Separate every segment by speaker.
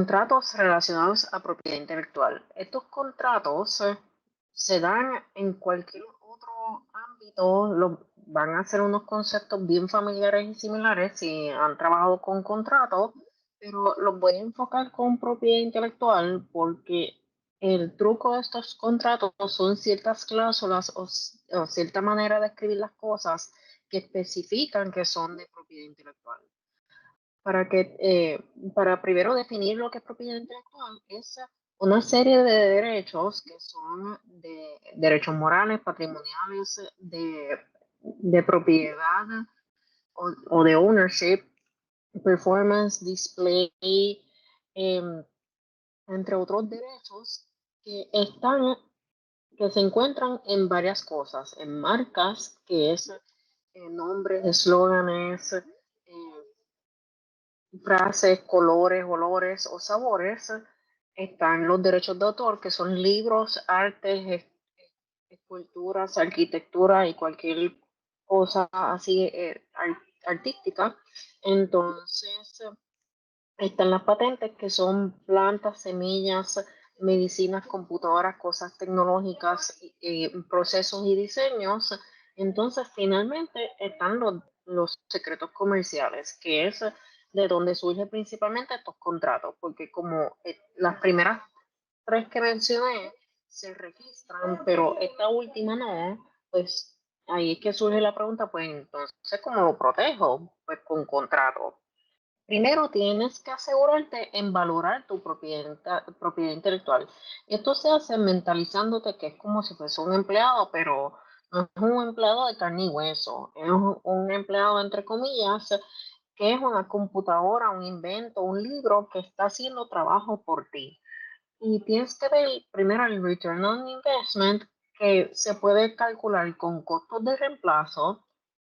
Speaker 1: Contratos relacionados a propiedad intelectual. Estos contratos se dan en cualquier otro ámbito, van a ser unos conceptos bien familiares y similares si han trabajado con contratos, pero los voy a enfocar con propiedad intelectual porque el truco de estos contratos son ciertas cláusulas o cierta manera de escribir las cosas que especifican que son de propiedad intelectual. Para que, para primero definir lo que es propiedad intelectual, es una serie de derechos que son de derechos morales, patrimoniales, de propiedad o de ownership, performance, display, em, entre otros derechos que están, que se encuentran en varias cosas, en marcas, que es nombres, eslóganes, frases, colores, olores o sabores. Están los derechos de autor, que son libros, artes, esculturas, arquitectura y cualquier cosa así artística. Entonces, están las patentes, que son plantas, semillas, medicinas, computadoras, cosas tecnológicas, procesos y diseños. Entonces, finalmente están los secretos comerciales, que es de donde surgen principalmente estos contratos, porque como las primeras tres que mencioné se registran, pero esta última no, pues ahí es que surge la pregunta, pues entonces, ¿cómo lo protejo? Pues con contrato. Primero tienes que asegurarte en valorar tu propiedad intelectual. Esto se hace mentalizándote que es como si fuese un empleado, pero no es un empleado de carne y hueso, es un empleado entre comillas, que es una computadora, un invento, un libro que está haciendo trabajo por ti. Y tienes que ver primero el return on investment, que se puede calcular con costos de reemplazo,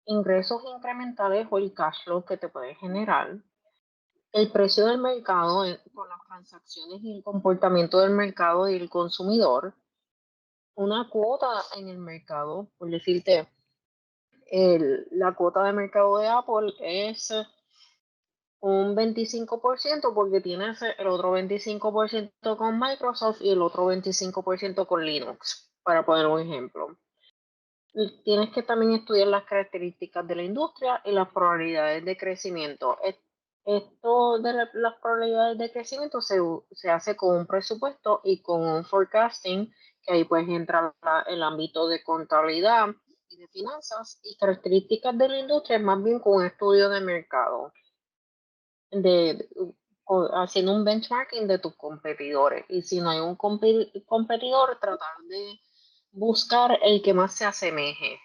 Speaker 1: ingresos incrementales o el cash flow que te puede generar, el precio del mercado con las transacciones y el comportamiento del mercado y el consumidor, una cuota en el mercado, por decirte, la cuota de mercado de Apple es un 25% porque tienes el otro 25% con Microsoft y el otro 25% con Linux, para poner un ejemplo. Y tienes que también estudiar las características de la industria y las probabilidades de crecimiento. Esto de las probabilidades de crecimiento se hace con un presupuesto y con un forecasting, que ahí pues entra el ámbito de contabilidad y de finanzas, y características de la industria es más bien con un estudio de mercado, haciendo un benchmarking de tus competidores. Y si no hay un competidor, tratar de buscar el que más se asemeje.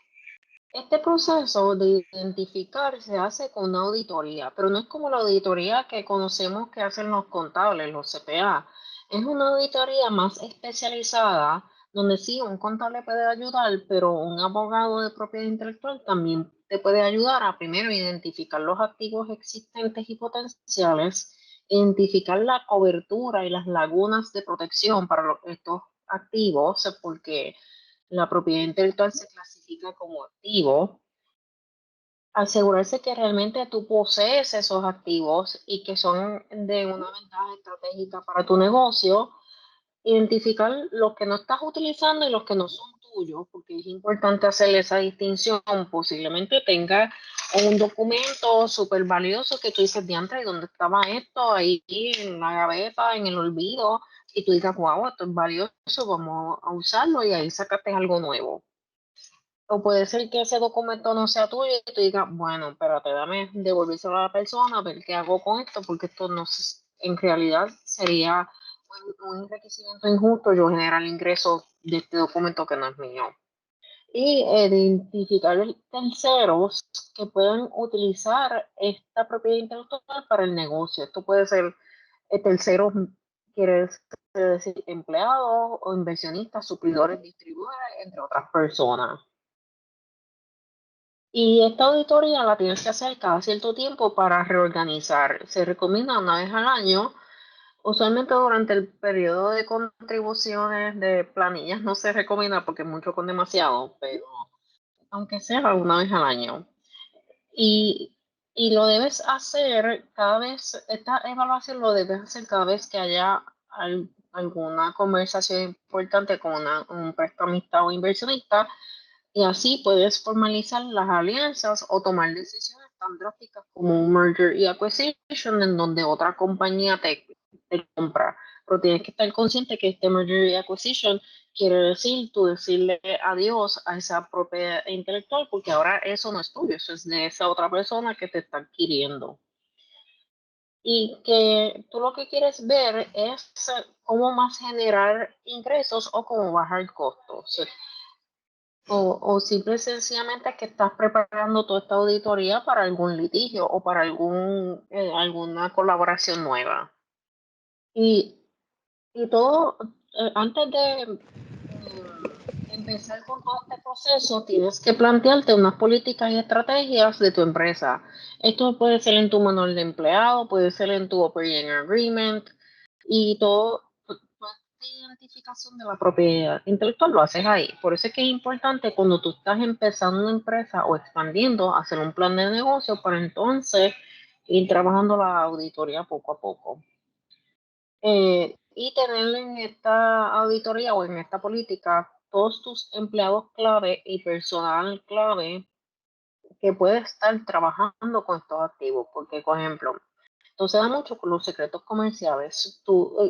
Speaker 1: Este proceso de identificar se hace con una auditoría, pero no es como la auditoría que conocemos que hacen los contables, los CPA. Es una auditoría más especializada, donde sí, un contable puede ayudar, pero un abogado de propiedad intelectual también te puede ayudar a primero identificar los activos existentes y potenciales, identificar la cobertura y las lagunas de protección para estos activos, porque la propiedad intelectual se clasifica como activo, asegurarse que realmente tú posees esos activos y que son de una ventaja estratégica para tu negocio, identificar los que no estás utilizando y los que no son tuyos, porque es importante hacer esa distinción. Posiblemente tenga un documento súper valioso que tú dices, diantre, ¿y dónde estaba esto? Ahí en la gaveta, en el olvido, y tú dices, wow, esto es valioso, vamos a usarlo, y ahí sacaste algo nuevo. O puede ser que ese documento no sea tuyo y tú digas, bueno, espérate, dame devolvérselo a la persona, a ver qué hago con esto, porque esto no en realidad sería un enriquecimiento injusto yo generar ingresos de este documento que no es mío. Y identificar terceros que puedan utilizar esta propiedad intelectual para el negocio. Esto puede ser terceros, quiere decir empleados o inversionistas, suplidores, distribuidores, entre otras personas. Y esta auditoría la tienes que hacer cada cierto tiempo para reorganizar. Se recomienda una vez al año. Usualmente durante el periodo de contribuciones de planillas no se recomienda porque es mucho con demasiado, pero aunque sea una vez al año. Y Y lo debes hacer cada vez, esta evaluación lo debes hacer cada vez que haya alguna conversación importante con un prestamista o inversionista, y así puedes formalizar las alianzas o tomar decisiones tan drásticas como un merger y acquisition en donde otra compañía te compra. Pero tienes que estar consciente que este merger y acquisition quiere decir tú decirle adiós a esa propiedad intelectual porque ahora eso no es tuyo, eso es de esa otra persona que te está adquiriendo. Y que tú lo que quieres ver es cómo más generar ingresos o cómo bajar costos. O simple y sencillamente que estás preparando toda esta auditoría para algún litigio o para alguna colaboración nueva. Y, y todo, antes de empezar con todo este proceso, tienes que plantearte unas políticas y estrategias de tu empresa. Esto puede ser en tu manual de empleado, puede ser en tu operating agreement y todo. Toda esta identificación de la propiedad intelectual lo haces ahí. Por eso es que es importante cuando tú estás empezando una empresa o expandiendo, hacer un plan de negocio para entonces ir trabajando la auditoría poco a poco. Y tener en esta auditoría o en esta política todos tus empleados clave y personal clave que puede estar trabajando con estos activos. Porque, por ejemplo, esto se da mucho con los secretos comerciales.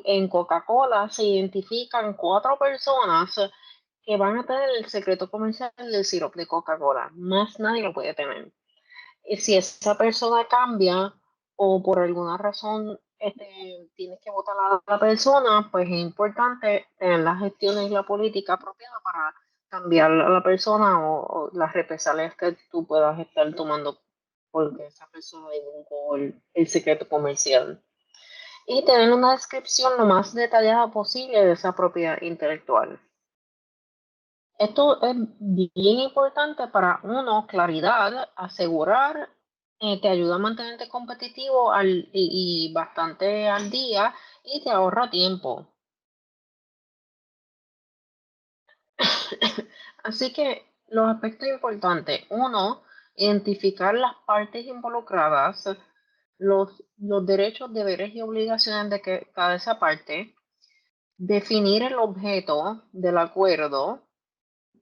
Speaker 1: En Coca-Cola se identifican 4 personas que van a tener el secreto comercial del sirope de Coca-Cola. Más nadie lo puede tener. Y si esa persona cambia o por alguna razón tienes que votar a la persona, pues es importante tener las gestiones y la política apropiada para cambiar a la persona o las represalias que tú puedas estar tomando porque esa persona divulgó el secreto comercial. Y tener una descripción lo más detallada posible de esa propiedad intelectual. Esto es bien importante para uno, claridad, asegurar, te ayuda a mantenerte competitivo y bastante al día y te ahorra tiempo. Así que los aspectos importantes, uno, identificar las partes involucradas, los derechos, deberes y obligaciones de cada esa parte, definir el objeto del acuerdo,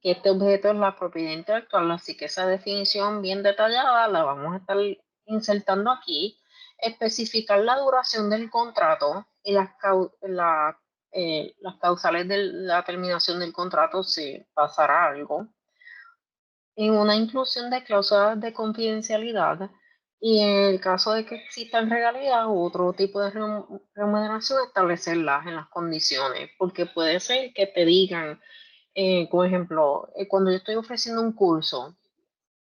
Speaker 1: que este objeto es la propiedad intelectual, así que esa definición bien detallada la vamos a estar insertando aquí, especificar la duración del contrato y las causales de la terminación del contrato si pasará algo, en una inclusión de cláusulas de confidencialidad y en el caso de que existan regalías u otro tipo de remuneración, establecerlas en las condiciones, porque puede ser que te digan por ejemplo, cuando yo estoy ofreciendo un curso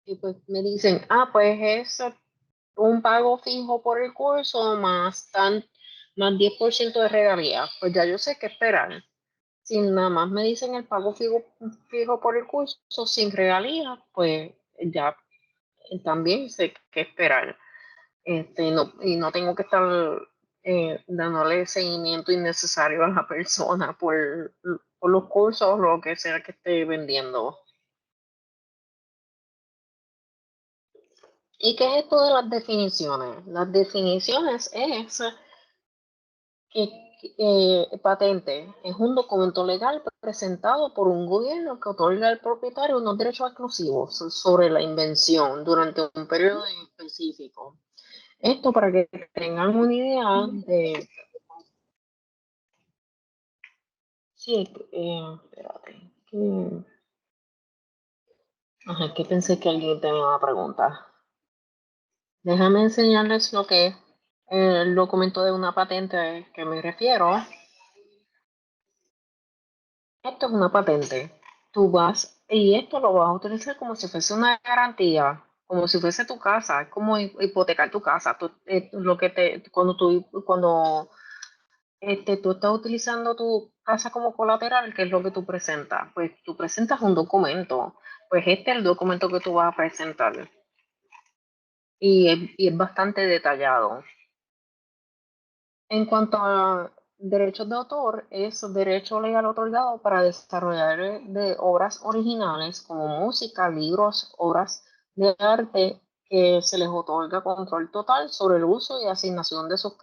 Speaker 1: y pues me dicen, pues es un pago fijo por el curso más 10% de regalía, pues ya yo sé qué esperar. Si nada más me dicen el pago fijo por el curso sin regalía, pues ya también sé qué esperar. Y no tengo que estar dándole seguimiento innecesario a la persona por los cursos o lo que sea que esté vendiendo. ¿Y qué es esto de las definiciones? Las definiciones es que patente es un documento legal presentado por un gobierno que otorga al propietario unos derechos exclusivos sobre la invención durante un periodo en específico. Esto para que tengan una idea de... Sí, espérate. Ajá, que pensé que alguien tenía una pregunta. Déjame enseñarles lo que es el documento de una patente que me refiero. Esto es una patente. Tú vas y esto lo vas a utilizar como si fuese una garantía, como si fuese tu casa, es como hipotecar tu casa. Lo que cuando tú estás utilizando tu casa como colateral, ¿qué es lo que tú presentas? Pues tú presentas un documento. Pues este es el documento que tú vas a presentar y es bastante detallado. En cuanto a derechos de autor, es derecho legal otorgado para desarrollar de obras originales como música, libros, obras de arte que se les otorga control total sobre el uso y asignación de sus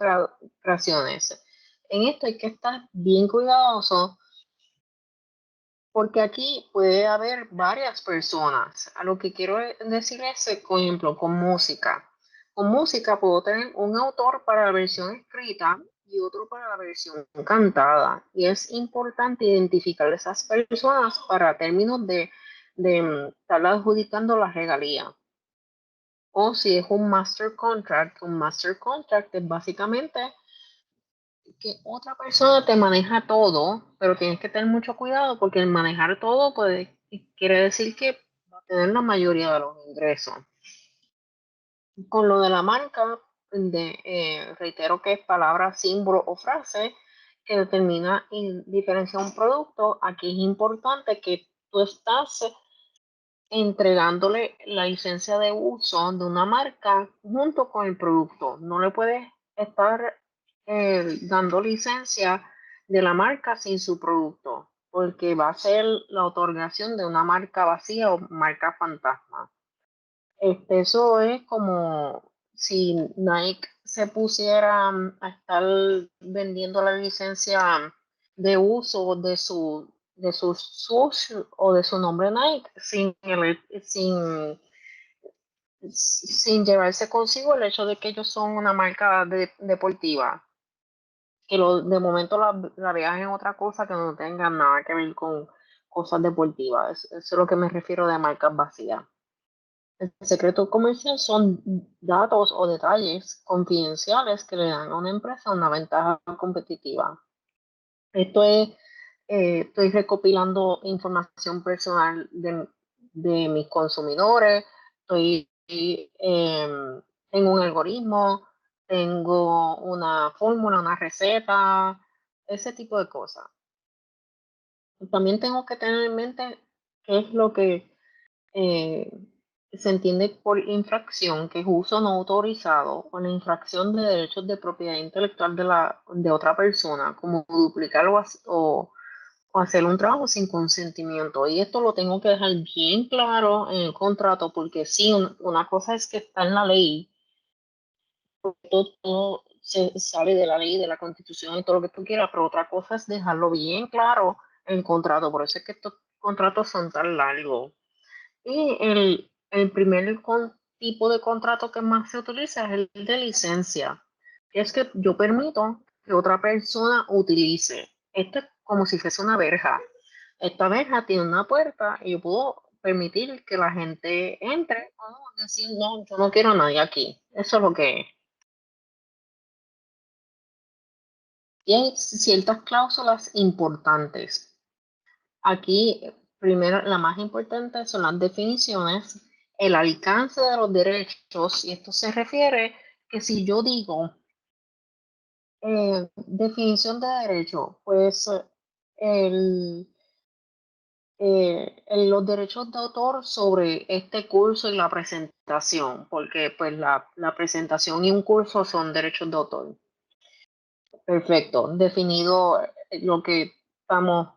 Speaker 1: creaciones. En esto hay que estar bien cuidadoso porque aquí puede haber varias personas. A lo que quiero decir es, por ejemplo, con música. Con música puedo tener un autor para la versión escrita y otro para la versión cantada. Y es importante identificar esas personas para términos de estar adjudicando la regalía. O si es un master contract es básicamente que otra persona te maneja todo, pero tienes que tener mucho cuidado porque el manejar todo quiere decir que va a tener la mayoría de los ingresos. Con lo de la marca, reitero que es palabra, símbolo o frase que determina y diferencia un producto. Aquí es importante que tú estás entregándole la licencia de uso de una marca junto con el producto. No le puedes estar dando licencia de la marca sin su producto, porque va a ser la otorgación de una marca vacía o marca fantasma. Eso es como si Nike se pusiera a estar vendiendo la licencia de uso de sus swoosh o de su nombre Nike sin llevarse consigo el hecho de que ellos son una marca deportiva, que de momento la veas en otra cosa que no tenga nada que ver con cosas deportivas. Eso es lo que me refiero de marcas vacías. El secreto comercial son datos o detalles confidenciales que le dan a una empresa una ventaja competitiva. Esto es, estoy recopilando información personal de mis consumidores, tengo un algoritmo, tengo una fórmula, una receta, ese tipo de cosas. También tengo que tener en mente qué es lo que eh, se entiende por infracción, que es uso no autorizado o la infracción de derechos de propiedad intelectual de otra persona, como duplicar o hacer un trabajo sin consentimiento. Y esto lo tengo que dejar bien claro en el contrato, porque sí, una cosa es que está en la ley, todo se sale de la ley, de la constitución y todo lo que tú quieras, pero otra cosa es dejarlo bien claro en el contrato. Por eso es que estos contratos son tan largos. Y el primer tipo de contrato que más se utiliza es el de licencia, que es que yo permito que otra persona utilice. Esto es como si fuese una verja. Esta verja tiene una puerta y yo puedo permitir que la gente entre o decir, no, yo no quiero a nadie aquí. Eso es lo que es. Y hay ciertas cláusulas importantes. Aquí, primero, la más importante son las definiciones, el alcance de los derechos, y esto se refiere que si yo digo definición de derecho, pues el, los derechos de autor sobre este curso y la presentación, porque pues la presentación y un curso son derechos de autor. Perfecto, definido lo que estamos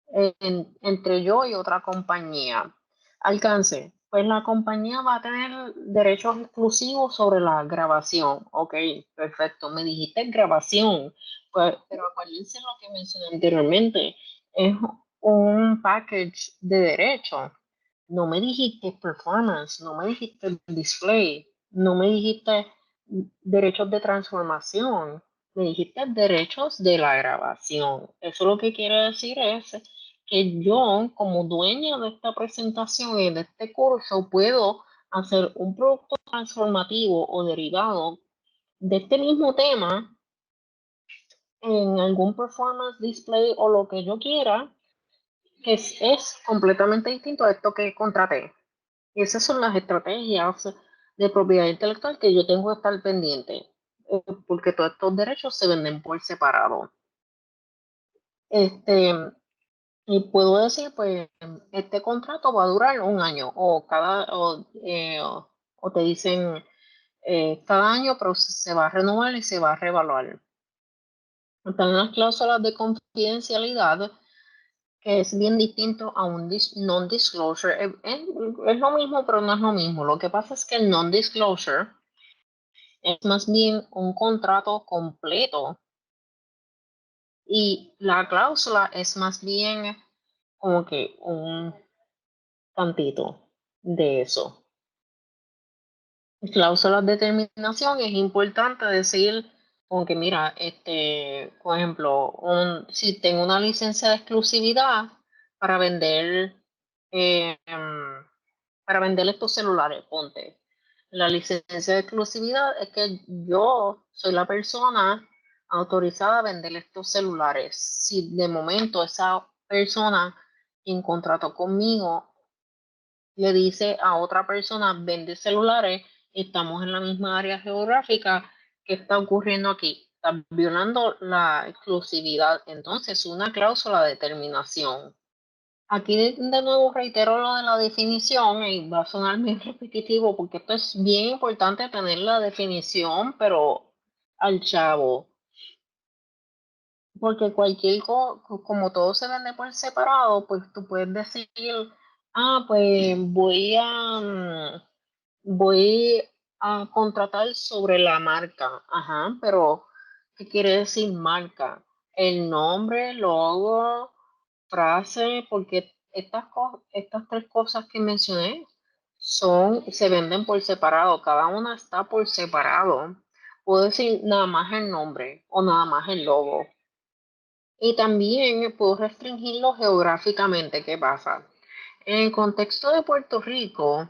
Speaker 1: entre yo y otra compañía. Alcance, pues la compañía va a tener derechos exclusivos sobre la grabación. Ok, perfecto, me dijiste grabación, pues, pero acuérdense lo que mencioné anteriormente, es un package de derechos. No me dijiste performance, no me dijiste display, no me dijiste derechos de transformación, me dijiste derechos de la grabación. Eso lo que quiere decir es que yo, como dueña de esta presentación y de este curso, puedo hacer un producto transformativo o derivado de este mismo tema en algún performance display o lo que yo quiera, que es completamente distinto a esto que contraté. Y esas son las estrategias de propiedad intelectual que yo tengo que estar pendiente, porque todos estos derechos se venden por separado. Este, y puedo decir, pues, este contrato va a durar un año, o te dicen cada año, pero se va a renovar y se va a reevaluar. Están las cláusulas de confidencialidad, que es bien distinto a un non-disclosure. Es lo mismo, pero no es lo mismo. Lo que pasa es que el non-disclosure es más bien un contrato completo y la cláusula es más bien como que un tantito de eso. Cláusulas de terminación es importante decir, como que mira, por ejemplo, si tengo una licencia de exclusividad para vender, para vender estos celulares, ponte. La licencia de exclusividad es que yo soy la persona autorizada a vender estos celulares. Si de momento esa persona quien contrató conmigo le dice a otra persona, vende celulares, estamos en la misma área geográfica, ¿qué está ocurriendo aquí? Está violando la exclusividad, entonces una cláusula de terminación. Aquí de nuevo reitero lo de la definición y va a sonar bien repetitivo porque esto es bien importante tener la definición, pero al chavo. Porque como todo se vende por separado, pues tú puedes decir, pues voy a contratar sobre la marca. Ajá, pero ¿qué quiere decir marca? El nombre, logo, frase, porque estas tres cosas que mencioné se venden por separado, cada una está por separado. Puedo decir nada más el nombre o nada más el logo. Y también puedo restringirlo geográficamente. ¿Qué pasa? En el contexto de Puerto Rico,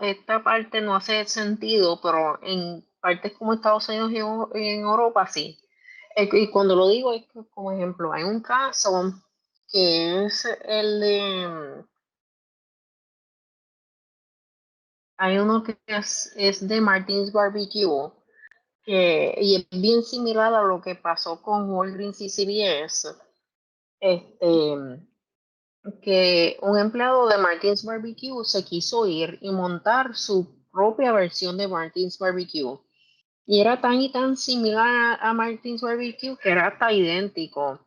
Speaker 1: esta parte no hace sentido, pero en partes como Estados Unidos y en Europa sí. Y cuando lo digo es que, como ejemplo, hay un caso que es hay uno que es de Martins Barbecue, y es bien similar a lo que pasó con Walgreens y CVS. Este, que un empleado de Martins Barbecue se quiso ir y montar su propia versión de Martins Barbecue. Y era tan y tan similar a Martins Barbecue que era hasta idéntico.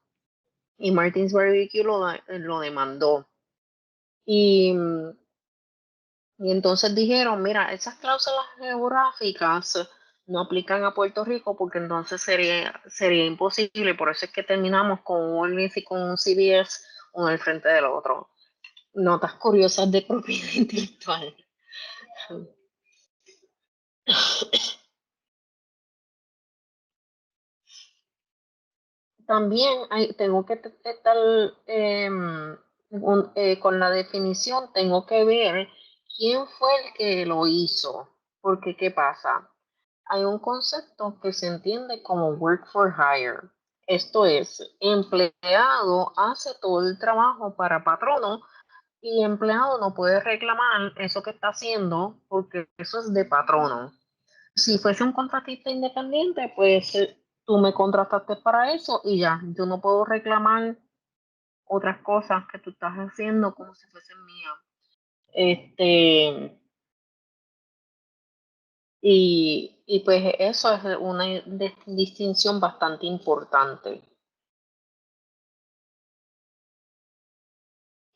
Speaker 1: Y Martins Barbecue lo demandó. Y, y entonces dijeron, mira, esas cláusulas geográficas no aplican a Puerto Rico porque entonces sería imposible. Por eso es que terminamos con un Walgreens y con un CVS uno al frente del otro. Notas curiosas de propiedad intelectual. También tengo que estar con la definición, tengo que ver quién fue el que lo hizo. Porque, ¿qué pasa? Hay un concepto que se entiende como work for hire. Esto es, empleado hace todo el trabajo para patrono y empleado no puede reclamar eso que está haciendo porque eso es de patrono. Si fuese un contratista independiente, pues tú me contrataste para eso y ya, yo no puedo reclamar otras cosas que tú estás haciendo como si fuesen mías. Este, y pues eso es una distinción bastante importante.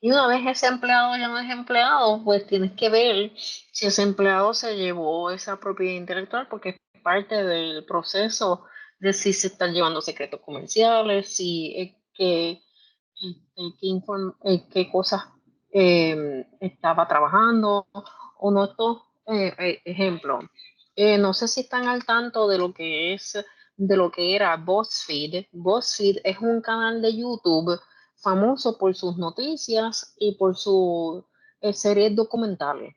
Speaker 1: Y una vez ese empleado ya no es empleado, pues tienes que ver si ese empleado se llevó esa propiedad intelectual, porque es parte del proceso de si se están llevando secretos comerciales, si qué cosas estaba trabajando, o no estos ejemplos. No sé si están al tanto de lo que era BuzzFeed. BuzzFeed es un canal de YouTube famoso por sus noticias y por sus series documentales.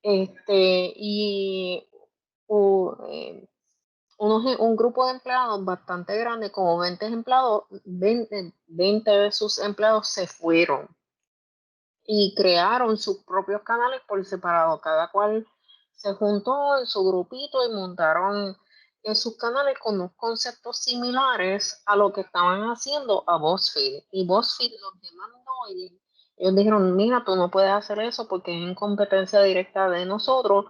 Speaker 1: Y u- eh, un grupo de empleados bastante grande, como 20 empleados, 20 de sus empleados se fueron y crearon sus propios canales por separado. Cada cual se juntó en su grupito y montaron en sus canales con unos conceptos similares a lo que estaban haciendo a BuzzFeed. Y BuzzFeed los demandó y ellos dijeron, mira, tú no puedes hacer eso porque es incompetencia directa de nosotros.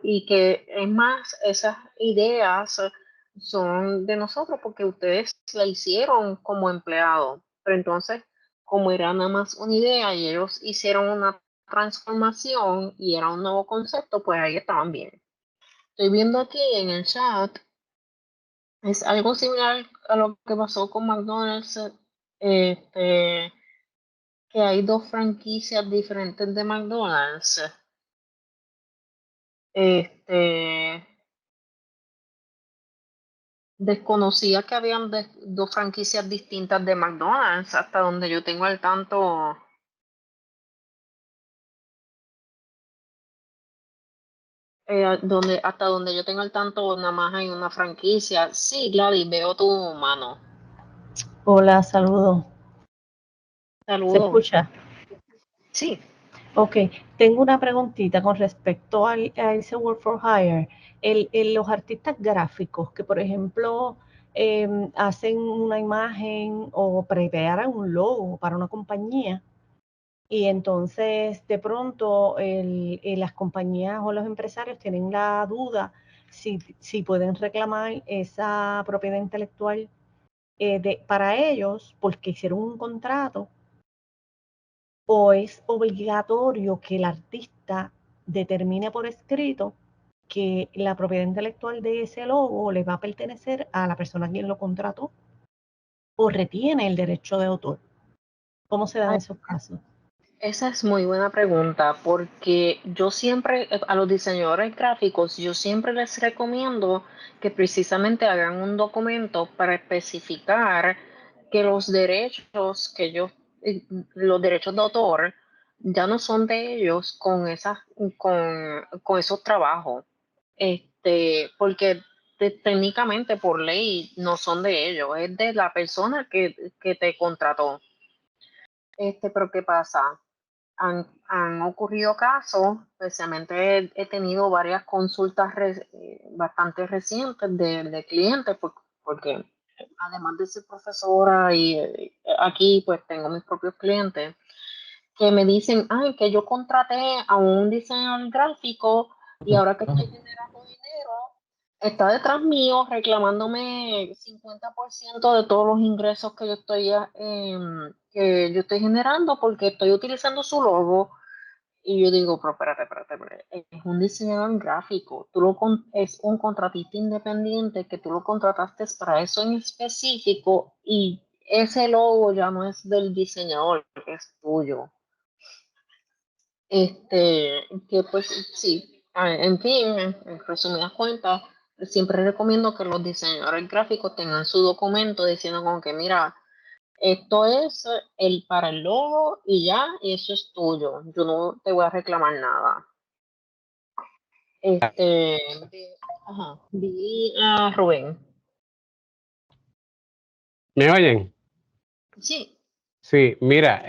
Speaker 1: Y que es más, esas ideas son de nosotros porque ustedes la hicieron como empleado. Pero entonces, como era nada más una idea y ellos hicieron una transformación y era un nuevo concepto, pues ahí estaban bien. Estoy viendo aquí en el chat, es algo similar a lo que pasó con McDonald's, este, que hay dos franquicias diferentes de McDonald's. Este, desconocía que habían dos franquicias distintas de McDonald's, hasta donde yo tengo al tanto, hasta donde yo tengo al tanto, nada más hay una franquicia. Sí, Gladys, veo tu mano.
Speaker 2: Hola, saludos. ¿Se
Speaker 1: Saludos.
Speaker 2: escucha?
Speaker 1: Sí.
Speaker 2: Ok, tengo una preguntita con respecto a ese Work for Hire. Los artistas gráficos que, por ejemplo, hacen una imagen o preparan un logo para una compañía y entonces de pronto las compañías o los empresarios tienen la duda si pueden reclamar esa propiedad intelectual para ellos porque hicieron un contrato, o es obligatorio que el artista determine por escrito que la propiedad intelectual de ese logo le va a pertenecer a la persona a quien lo contrató o retiene el derecho de autor. ¿Cómo se dan
Speaker 1: Ay,
Speaker 2: esos casos?
Speaker 1: esa es muy buena pregunta porque yo siempre, a los diseñadores gráficos, yo siempre les recomiendo que precisamente hagan un documento para especificar que los derechos de autor ya no son de ellos con esos trabajos. Porque técnicamente por ley no son de ellos, es de la persona que te contrató. Pero ¿qué pasa? Han ocurrido casos, especialmente he tenido varias consultas bastante recientes de clientes, porque además de ser profesora y aquí pues tengo mis propios clientes que me dicen, ay, que yo contraté a un diseñador gráfico y ahora que estoy generando dinero, está detrás mío reclamándome 50% de todos los ingresos que yo estoy generando porque estoy utilizando su logo. Y yo digo, pero espérate, es un diseñador gráfico, es un contratista independiente que tú lo contrataste para eso en específico y ese logo ya no es del diseñador, es tuyo. Que pues sí, en fin, en resumidas cuentas, siempre recomiendo que los diseñadores gráficos tengan su documento diciendo como que mira, esto es para el logo y ya, y eso es tuyo, yo no te voy a reclamar nada. Este, ajá, vi a Rubén.
Speaker 3: ¿Me oyen?
Speaker 1: Sí.
Speaker 3: Sí, mira,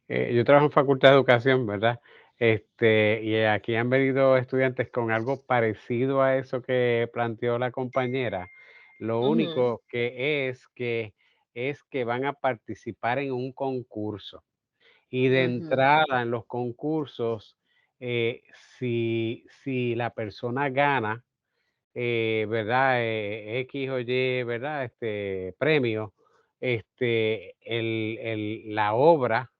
Speaker 3: yo trabajo en Facultad de Educación, ¿verdad? Y aquí han venido estudiantes con algo parecido a eso que planteó la compañera. Lo
Speaker 1: Ujú,
Speaker 3: único que van a participar en un concurso. Y de
Speaker 1: ujú,
Speaker 3: entrada en los concursos, eh, si la persona gana, ¿verdad? X o Y, ¿verdad? Premio, la obra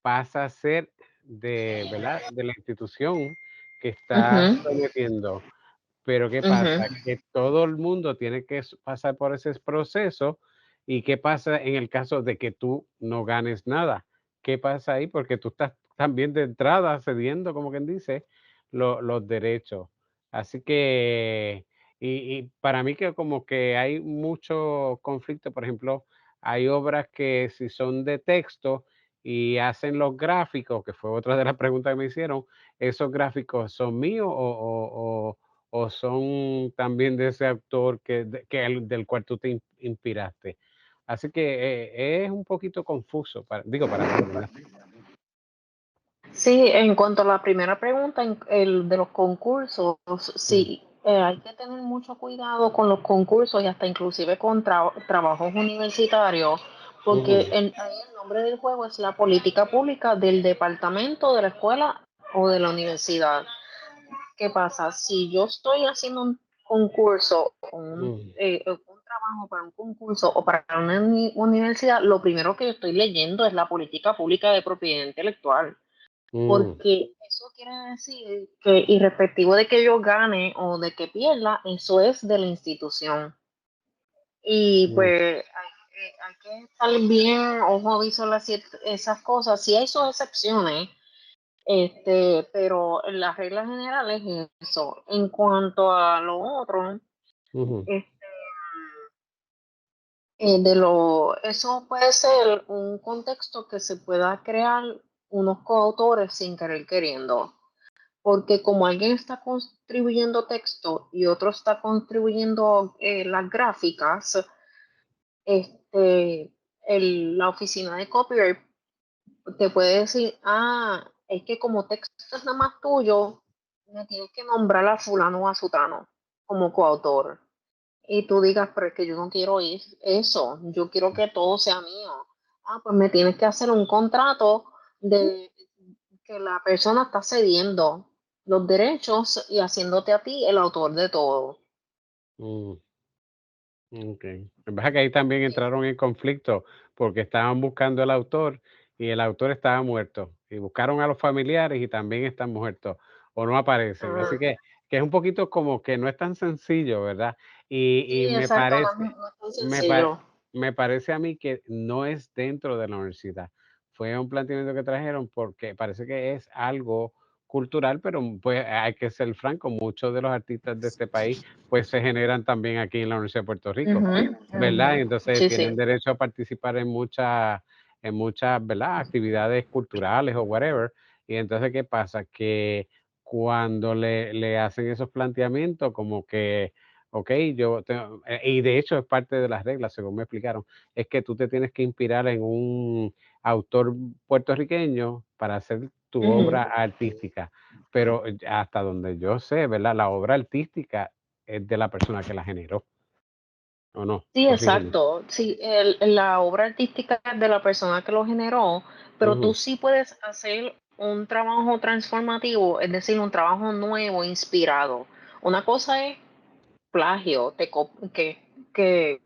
Speaker 3: pasa a ser de, ¿verdad? De la institución que está
Speaker 1: ujú,
Speaker 3: sometiendo. Pero, ¿qué
Speaker 1: ujú.
Speaker 3: pasa? Que todo el mundo tiene que pasar por ese proceso. ¿Y qué pasa en el caso de que tú no ganes nada? ¿Qué pasa ahí? Porque tú estás también de entrada cediendo, como quien dice, los derechos. Así que, y para mí que como que hay mucho conflicto, por ejemplo, hay obras que si son de texto y hacen los gráficos, que fue otra de las preguntas que me hicieron, ¿esos gráficos son míos o son también de ese autor del cual tú te inspiraste? Así que es un poquito confuso, para mí, ¿verdad?
Speaker 1: Sí, en cuanto a la primera pregunta, el de los concursos,
Speaker 3: Mm,
Speaker 1: sí, hay que tener mucho cuidado con los concursos y hasta inclusive con trabajos universitarios, porque
Speaker 3: ujú.
Speaker 1: ahí el nombre del juego es la política pública del departamento, de la escuela o de la universidad. ¿Qué pasa? Si yo estoy haciendo un concurso,
Speaker 3: Mm,
Speaker 1: un trabajo para un concurso o para una universidad, lo primero que yo estoy leyendo es la política pública de propiedad intelectual,
Speaker 3: mm,
Speaker 1: porque eso quiere decir que irrespectivo de que yo gane o de que pierda, eso es de la institución. Y
Speaker 3: mm,
Speaker 1: pues hay que estar bien, ojo aviso las esas cosas. Sí hay sus excepciones, pero las reglas generales es eso. En cuanto a lo otro,
Speaker 3: ujú,
Speaker 1: este, eso puede ser un contexto que se pueda crear unos coautores sin querer queriendo. Porque como alguien está contribuyendo texto y otro está contribuyendo las gráficas, este, la oficina de copyright te puede decir, es que como texto es nada más tuyo, me tienes que nombrar a fulano o a sutano como coautor. Y tú digas, pero es que yo no quiero eso, yo quiero que todo sea mío. Pues me tienes que hacer un contrato de que la persona está cediendo los derechos y haciéndote a ti el autor de todo.
Speaker 3: mm. Okey. Lo que pasa es que ahí también entraron en conflicto, porque estaban buscando el autor, y el autor estaba muerto, y buscaron a los familiares y también están muertos, o no aparecen. Así
Speaker 1: Ah,
Speaker 3: que es un poquito como que no es tan sencillo, ¿verdad? Y
Speaker 1: sí,
Speaker 3: me
Speaker 1: exacto,
Speaker 3: parece
Speaker 1: no es tan
Speaker 3: me pa
Speaker 1: sencillo.
Speaker 3: me parece a mí que no es dentro de la universidad. Fue un planteamiento que trajeron porque parece que es algo cultural, pero, pues, hay que ser franco, muchos de los artistas de este país, pues, se generan también aquí en la Universidad de Puerto Rico.
Speaker 1: Ujú, ujú.
Speaker 3: ¿Verdad? Entonces
Speaker 1: Sí, sí.
Speaker 3: tienen derecho a participar en muchas, ¿verdad? Actividades culturales o whatever. Y entonces, ¿qué pasa? Que cuando le hacen esos planteamientos como que, okey, y de hecho es parte de las reglas, según me explicaron, es que tú te tienes que inspirar en un autor puertorriqueño para hacer tu
Speaker 1: Ujú.
Speaker 3: obra artística. Pero hasta donde yo sé, ¿verdad? La obra artística es de la persona que la generó. ¿O no?
Speaker 1: Sí,
Speaker 3: Corrígeme.
Speaker 1: exacto. Sí, la obra artística es de la persona que lo generó, pero tú
Speaker 3: Ujú,
Speaker 1: sí puedes hacer un trabajo transformativo, es decir, un trabajo nuevo, inspirado. Una cosa es plagio, que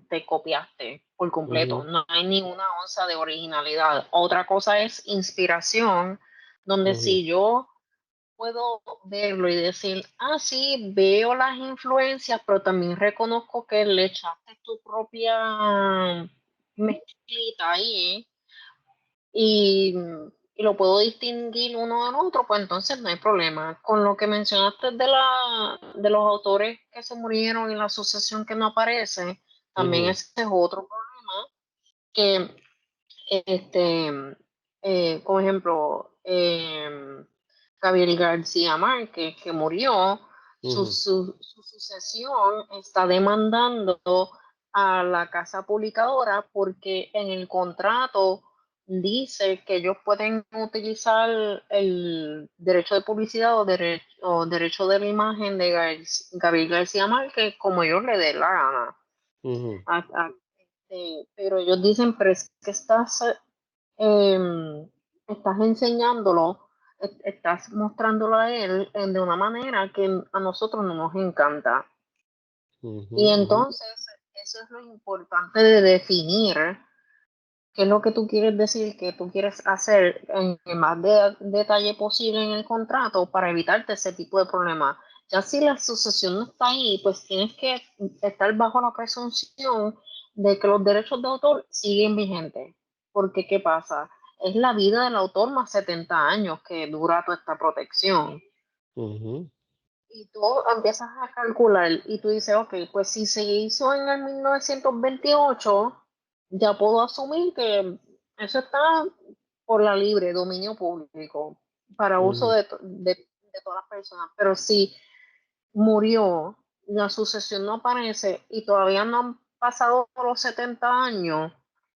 Speaker 1: te copiaste por completo.
Speaker 3: ujú,
Speaker 1: No hay ni una onza de originalidad. Otra cosa es inspiración, donde
Speaker 3: ujú,
Speaker 1: si yo puedo verlo y decir, sí, veo las influencias, pero también reconozco que le echaste tu propia mezclita ahí y, y lo puedo distinguir uno del otro, pues entonces no hay problema. Con lo que mencionaste de los autores que se murieron y la asociación que no aparece, también
Speaker 3: ujú,
Speaker 1: ese es otro problema que este, por ejemplo, Gabriel García Márquez, que murió,
Speaker 3: ujú,
Speaker 1: su sucesión está demandando a la casa publicadora porque en el contrato dice que ellos pueden utilizar el derecho de publicidad o derecho de la imagen de Gabriel García Márquez como ellos le dé la gana.
Speaker 3: ujú,
Speaker 1: A- a- pero ellos dicen, pero es que estás enseñándolo, estás mostrándolo a él de una manera que a nosotros no nos encanta.
Speaker 3: ujú,
Speaker 1: Y
Speaker 3: ujú,
Speaker 1: entonces, eso es lo importante de definir qué es lo que tú quieres decir, que tú quieres hacer en el más detalle posible en el contrato para evitarte ese tipo de problemas. Ya si la asociación no está ahí, pues tienes que estar bajo la presunción de que los derechos de autor siguen vigentes. Porque, ¿qué pasa? Es la vida del autor más 70 años que dura toda esta protección.
Speaker 3: ujú,
Speaker 1: Y tú empiezas a calcular y tú dices, ok, pues si se hizo en el 1928 ya puedo asumir que eso está por la libre, dominio público, para uso
Speaker 3: ujú.
Speaker 1: de todas las personas. Pero si murió, la sucesión no aparece y todavía no han pasado los 70 años,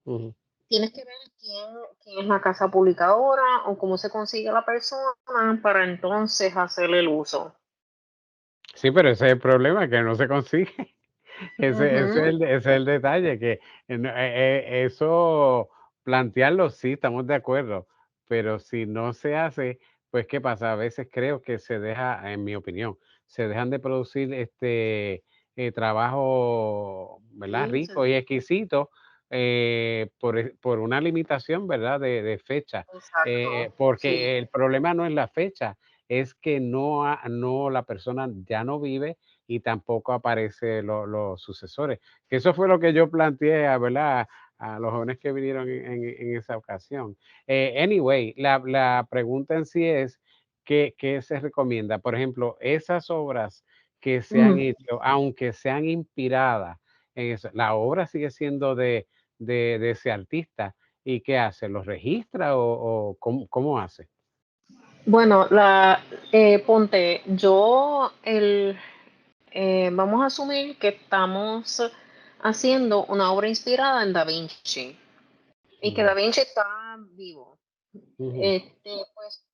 Speaker 3: Ujú.
Speaker 1: tienes que ver quién es la casa publicadora o cómo se consigue la persona para entonces hacer el uso.
Speaker 3: Sí, pero ese es el problema, que no se consigue.
Speaker 1: Ujú.
Speaker 3: Ese es el detalle, que eso plantearlo, sí, estamos de acuerdo, pero si no se hace, pues, ¿qué pasa? A veces creo que se deja, en mi opinión, se dejan de producir trabajo, ¿verdad?
Speaker 1: Sí,
Speaker 3: Rico y exquisito por una limitación, ¿verdad? De fecha.
Speaker 1: exacto, sí.
Speaker 3: Porque el problema no es la fecha, es que no la persona ya no vive y tampoco aparece los sucesores. Que eso fue lo que yo planteé, ¿verdad? A los jóvenes que vinieron en esa ocasión. Anyway, la pregunta en sí es, ¿qué se recomienda? Por ejemplo, esas obras que se han
Speaker 1: Ujú.
Speaker 3: hecho, aunque sean inspiradas en eso, la obra sigue siendo de ese artista. ¿Y qué hace? ¿Los registra o cómo hace?
Speaker 1: Bueno, ponte, vamos a asumir que estamos haciendo una obra inspirada en Da Vinci y que
Speaker 3: Ujú,
Speaker 1: Da Vinci está vivo.
Speaker 3: ujú,
Speaker 1: Pues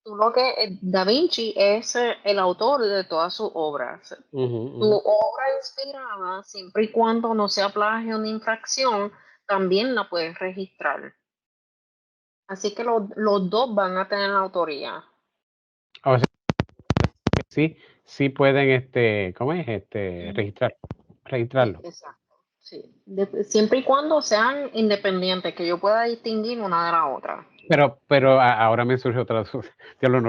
Speaker 1: Da Vinci es el autor de todas sus obras.
Speaker 3: ujú,
Speaker 1: Tu
Speaker 3: ujú.
Speaker 1: obra inspirada, siempre y cuando no sea plagio ni infracción, también la puedes registrar. Así que los dos van a tener la autoría.
Speaker 3: O sea, sí, sí pueden, ¿cómo es? Registrarlo.
Speaker 1: Exacto. Sí. Siempre y cuando sean independientes, que yo pueda distinguir una de la otra.
Speaker 3: Pero ahora me surge otra duda. Diablo,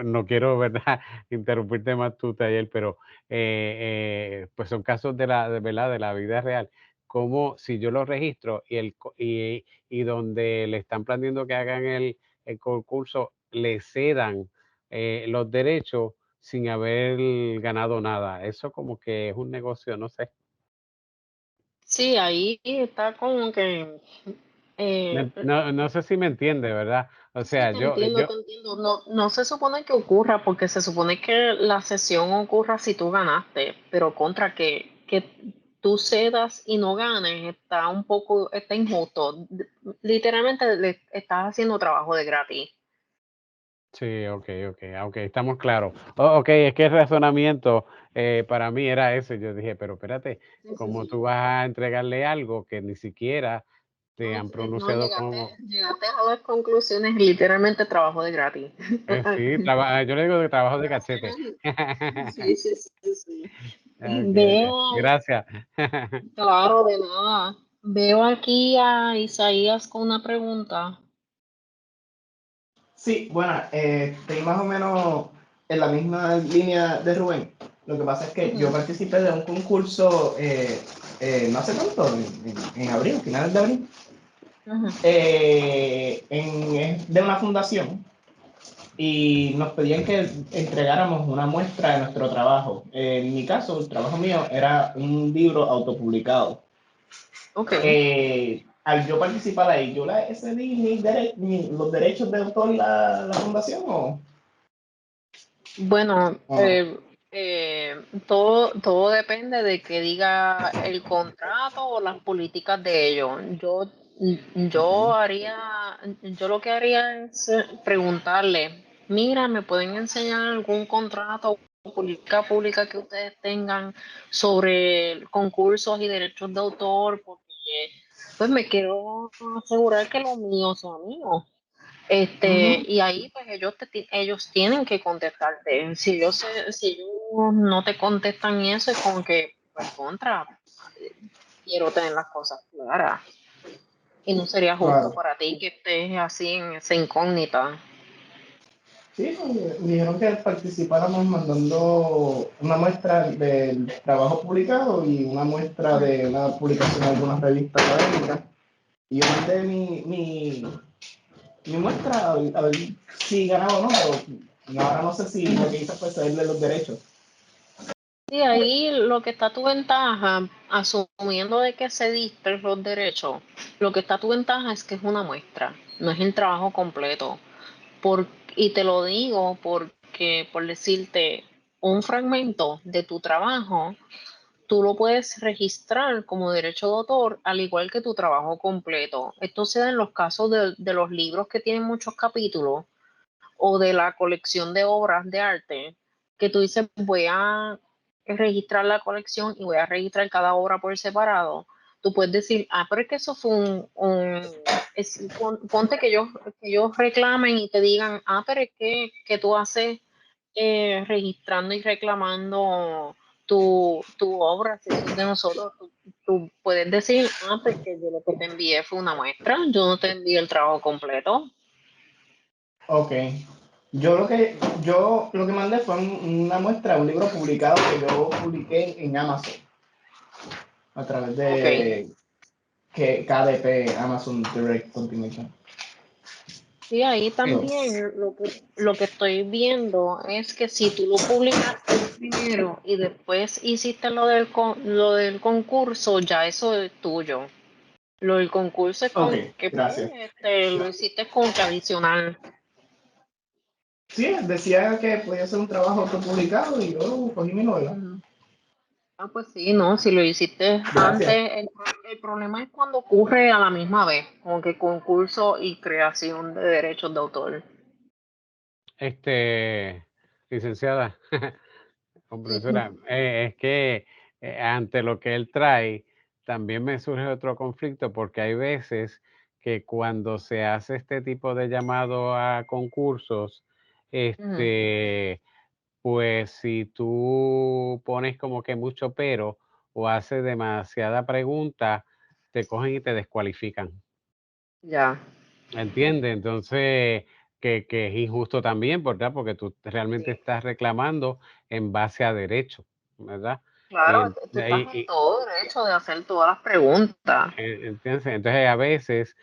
Speaker 3: no quiero, ¿verdad? Interrumpirte más tu taller, pero pues son casos ¿verdad? De la vida real. Como si yo lo registro y donde le están planteando que hagan el concurso, le cedan los derechos sin haber ganado nada. Eso como que es un negocio, no sé.
Speaker 1: Sí, ahí está como que eh,
Speaker 3: No sé si me entiende, ¿verdad? O
Speaker 1: sí,
Speaker 3: sea, yo,
Speaker 1: te entiendo. No, no se supone que ocurra, porque se supone que la sesión ocurra si tú ganaste, pero contra que tú cedas y no ganes, está injusto. Literalmente le estás haciendo trabajo de gratis.
Speaker 3: sí, okey, estamos claros. Okey, es que el razonamiento, para mí era ese. Yo dije: "Pero espérate,
Speaker 1: Sí, sí,
Speaker 3: ¿cómo tú
Speaker 1: sí.
Speaker 3: vas a entregarle algo que ni siquiera te
Speaker 1: No,
Speaker 3: han
Speaker 1: no
Speaker 3: pronunciado como?".
Speaker 1: llegaste a las conclusiones, literalmente trabajo de gratis.
Speaker 3: Sí, yo le digo de trabajo de cachete.
Speaker 1: Sí, sí, sí, sí.
Speaker 3: Okey,
Speaker 1: Veo,
Speaker 3: gracias.
Speaker 1: claro, de nada. Veo aquí a Isaías con una pregunta.
Speaker 4: Sí, bueno, estoy más o menos en la misma línea de Rubén. Lo que pasa es que yo
Speaker 1: Ujú,
Speaker 4: participé de un concurso no hace tanto, en abril, finales de abril,
Speaker 1: ujú.
Speaker 4: es de una fundación y nos pedían que entregáramos una muestra de nuestro trabajo. En mi caso, el trabajo mío era un libro autopublicado.
Speaker 1: Ok.
Speaker 4: Al yo participar ahí, ¿yo le cedí los derechos de autor la fundación
Speaker 1: Bueno,
Speaker 4: o no?
Speaker 1: todo depende de que diga el contrato o las políticas de ellos. Yo
Speaker 4: Okay.
Speaker 1: yo lo que haría es preguntarle, mira, ¿me pueden enseñar algún contrato o política pública que ustedes tengan sobre concursos y derechos de autor? Porque pues me quiero asegurar que lo mío sea mío.
Speaker 4: Ujú.
Speaker 1: Y ahí pues ellos tienen que contestarte. Si ellos no te contestan y eso es como que, pues contra, quiero tener las cosas claras. Y no sería justo
Speaker 4: Claro.
Speaker 1: para ti que estés así en esa incógnita.
Speaker 4: Sí, me dijeron que participáramos mandando una muestra del trabajo publicado y una muestra de una publicación en alguna revista académica. Y yo mandé mi muestra a ver si ganaba o no, pero ahora no sé si lo
Speaker 1: Ujú.
Speaker 4: que hice fue cederle los derechos.
Speaker 1: Sí, ahí lo que está a tu ventaja, asumiendo de que cediste los derechos, lo que está a tu ventaja es que es una muestra, no es el trabajo completo. Y te lo digo porque, por decirte, un fragmento de tu trabajo, tú lo puedes registrar como derecho de autor, al igual que tu trabajo completo. Esto se da en los casos de los libros que tienen muchos capítulos o de la colección de obras de arte, que tú dices, voy a registrar la colección y voy a registrar cada obra por separado. Tú puedes decir, pero es que eso fue ponte que ellos reclamen y te digan, pero es que tú haces registrando y reclamando tu obra, si es de nosotros, tú puedes decir, pues que yo lo que te envié fue una muestra, yo no te envié el trabajo completo.
Speaker 4: Ok. Yo lo que mandé fue una muestra de un libro publicado que yo publiqué en Amazon a través de KDP, Amazon Direct Continuation.
Speaker 1: Sí, ahí también lo que estoy viendo es que si tú lo publicaste primero y después hiciste lo del concurso, ya eso es tuyo. Lo del concurso es
Speaker 4: Ok,
Speaker 1: que
Speaker 4: gracias.
Speaker 1: lo hiciste con tradicional.
Speaker 4: Sí, decía que podía ser un trabajo autopublicado y yo cogí mi novela.
Speaker 1: Pues sí, no, si lo hiciste
Speaker 4: Gracias.
Speaker 1: antes, el problema es cuando ocurre a la misma vez, como que concurso y creación de derechos de autor.
Speaker 3: Licenciada, o profesora, es que ante lo que él trae, también me surge otro conflicto porque hay veces que cuando se hace este tipo de llamado a concursos, pues si tú pones como que mucho pero o haces demasiada pregunta, te cogen y te descualifican.
Speaker 1: Ya.
Speaker 3: ¿Entiendes? Entonces, que es injusto también, ¿verdad? Porque tú realmente
Speaker 1: Sí.
Speaker 3: estás reclamando en base a derecho, ¿verdad? Y,
Speaker 1: Claro, tú estás en todo derecho de hacer todas las preguntas.
Speaker 3: entonces, a veces,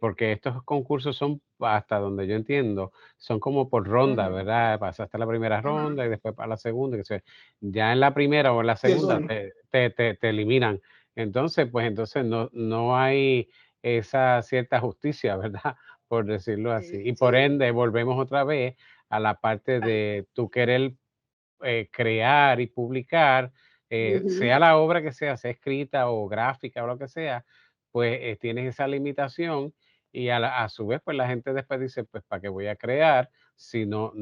Speaker 3: porque estos concursos son, hasta donde yo entiendo, son como por ronda, ¿verdad? Pasaste la primera ronda y después para la segunda. Ya en la primera o en la
Speaker 4: Sí, eso
Speaker 3: segunda
Speaker 4: es.
Speaker 3: te eliminan. Entonces, pues entonces no hay esa cierta justicia, ¿verdad? Por decirlo así. Y por ende, volvemos otra vez a la parte de tú querer crear y publicar, sea la obra que sea escrita o gráfica o lo que sea, pues tienes esa limitación y a su vez, pues la gente después dice, pues ¿para qué voy a crear si tú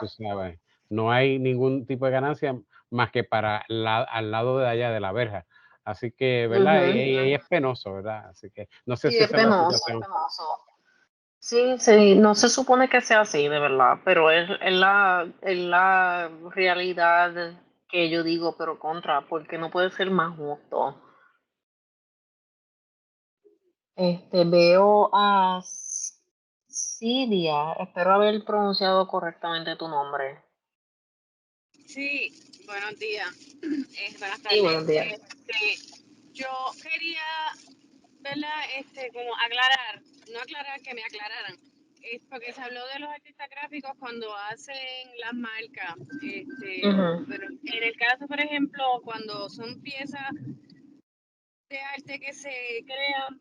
Speaker 3: sabes, no hay ningún tipo de ganancia más que para al lado de allá de la verja? Así que, ¿verdad? Y es penoso, ¿verdad? Así que no sé
Speaker 1: Sí,
Speaker 3: si
Speaker 1: es
Speaker 3: esa es la
Speaker 1: penoso, es
Speaker 3: situación.
Speaker 1: penoso. Sí, sí, no se supone que sea así, de verdad, pero es la realidad que yo digo, pero contra, porque no puede ser más justo. Veo a Cidia, espero haber pronunciado correctamente tu nombre.
Speaker 5: Sí, buenos días. Buenas
Speaker 1: Sí,
Speaker 5: tardes.
Speaker 1: buenos días.
Speaker 5: Yo quería, ¿verdad? Como aclarar, no aclarar, que me aclararan. Porque se habló de los artistas gráficos cuando hacen las marcas. Pero en el caso, por ejemplo, cuando son piezas de arte que se crean,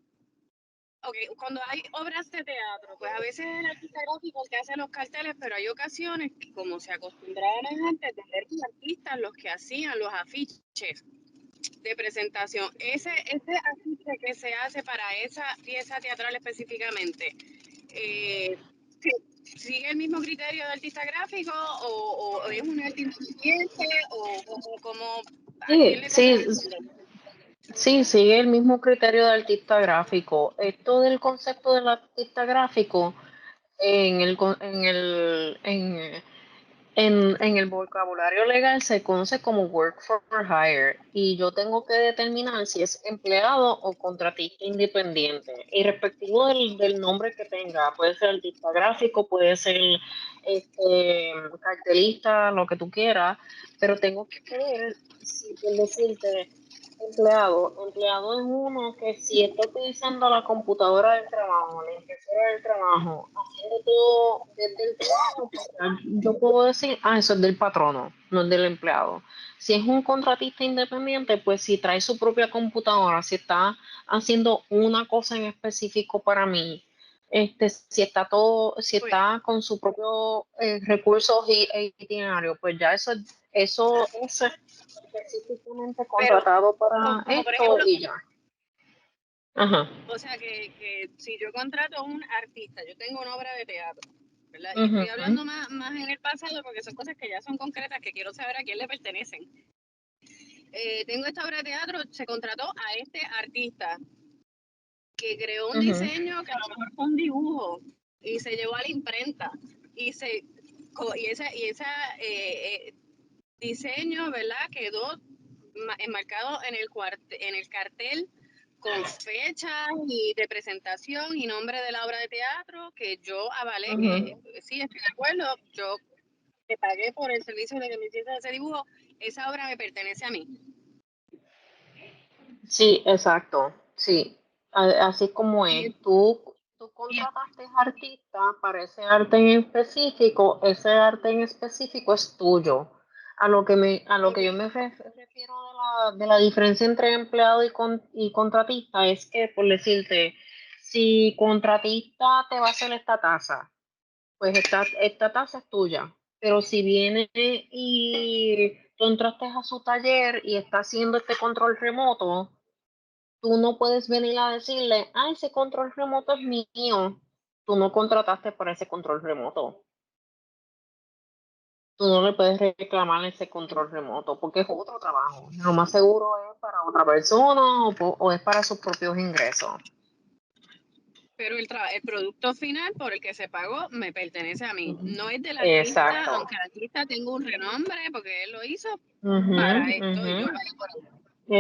Speaker 5: cuando hay obras de teatro, pues a veces es el artista gráfico el que hace los carteles, pero hay ocasiones que, como se acostumbraban antes, de ser los artistas los que hacían los afiches de presentación. Ese afiche que se hace para esa pieza teatral específicamente, ¿sigue el mismo criterio de artista gráfico o es un arte independiente o como a quién le toca
Speaker 1: Sí,
Speaker 5: hacerlo?
Speaker 1: sí, sigue el mismo criterio de artista gráfico. Esto del concepto del artista gráfico en el, con- en el vocabulario legal se conoce como work for hire y yo tengo que determinar si es empleado o contratista independiente y respectivo del nombre que tenga, puede ser artista gráfico, puede ser cartelista, lo que tú quieras, pero tengo que ver si por decirte empleado es uno que si está utilizando la computadora del trabajo, la impresora del trabajo, haciendo todo desde el trabajo, pues, yo puedo decir, eso es del patrono, no es del empleado. Si es un contratista independiente, pues si trae su propia computadora, si está haciendo una cosa en específico para mí, si está con su propio recursos y itinerario, pues ya eso es específicamente
Speaker 5: Pero
Speaker 1: contratado para
Speaker 5: como por
Speaker 1: esto
Speaker 5: ejemplo,
Speaker 1: y ya. Ajá.
Speaker 5: o sea que si yo contrato a un artista, yo tengo una obra de teatro, ¿verdad? Y estoy
Speaker 1: Ujú.
Speaker 5: hablando más en el pasado porque son cosas que ya son concretas que quiero saber a quién le pertenecen. Tengo esta obra de teatro, se contrató a este artista que creó un
Speaker 1: Ujú.
Speaker 5: diseño que a lo mejor fue un dibujo y se llevó a la imprenta y se y esa diseño, ¿verdad? Quedó enmarcado en el cartel con fecha y de presentación y nombre de la obra de teatro que yo avalé, que sí, estoy de acuerdo, yo te pagué por el servicio de que me hiciste ese dibujo, esa obra me pertenece a mí.
Speaker 1: Sí, exacto, sí. Así como es, tú contrataste artista para ese arte en específico, ese arte en específico es tuyo. A lo que yo me refiero de la diferencia entre empleado y contratista es que, por decirte, si contratista te va a hacer esta tasa, pues esta tasa es tuya. Pero si viene y tú entraste a su taller y está haciendo este control remoto, tú no puedes venir a decirle, ah, ese control remoto es mío. Tú no contrataste para ese control remoto. Tú no le puedes reclamar ese control remoto porque es otro trabajo. Lo más seguro es para otra persona o es para sus propios ingresos.
Speaker 5: Pero el producto final por el que se pagó me pertenece a mí. No es del artista,
Speaker 1: Exacto.
Speaker 5: aunque el artista tenga un renombre porque él lo hizo para esto y yo lo hago por él.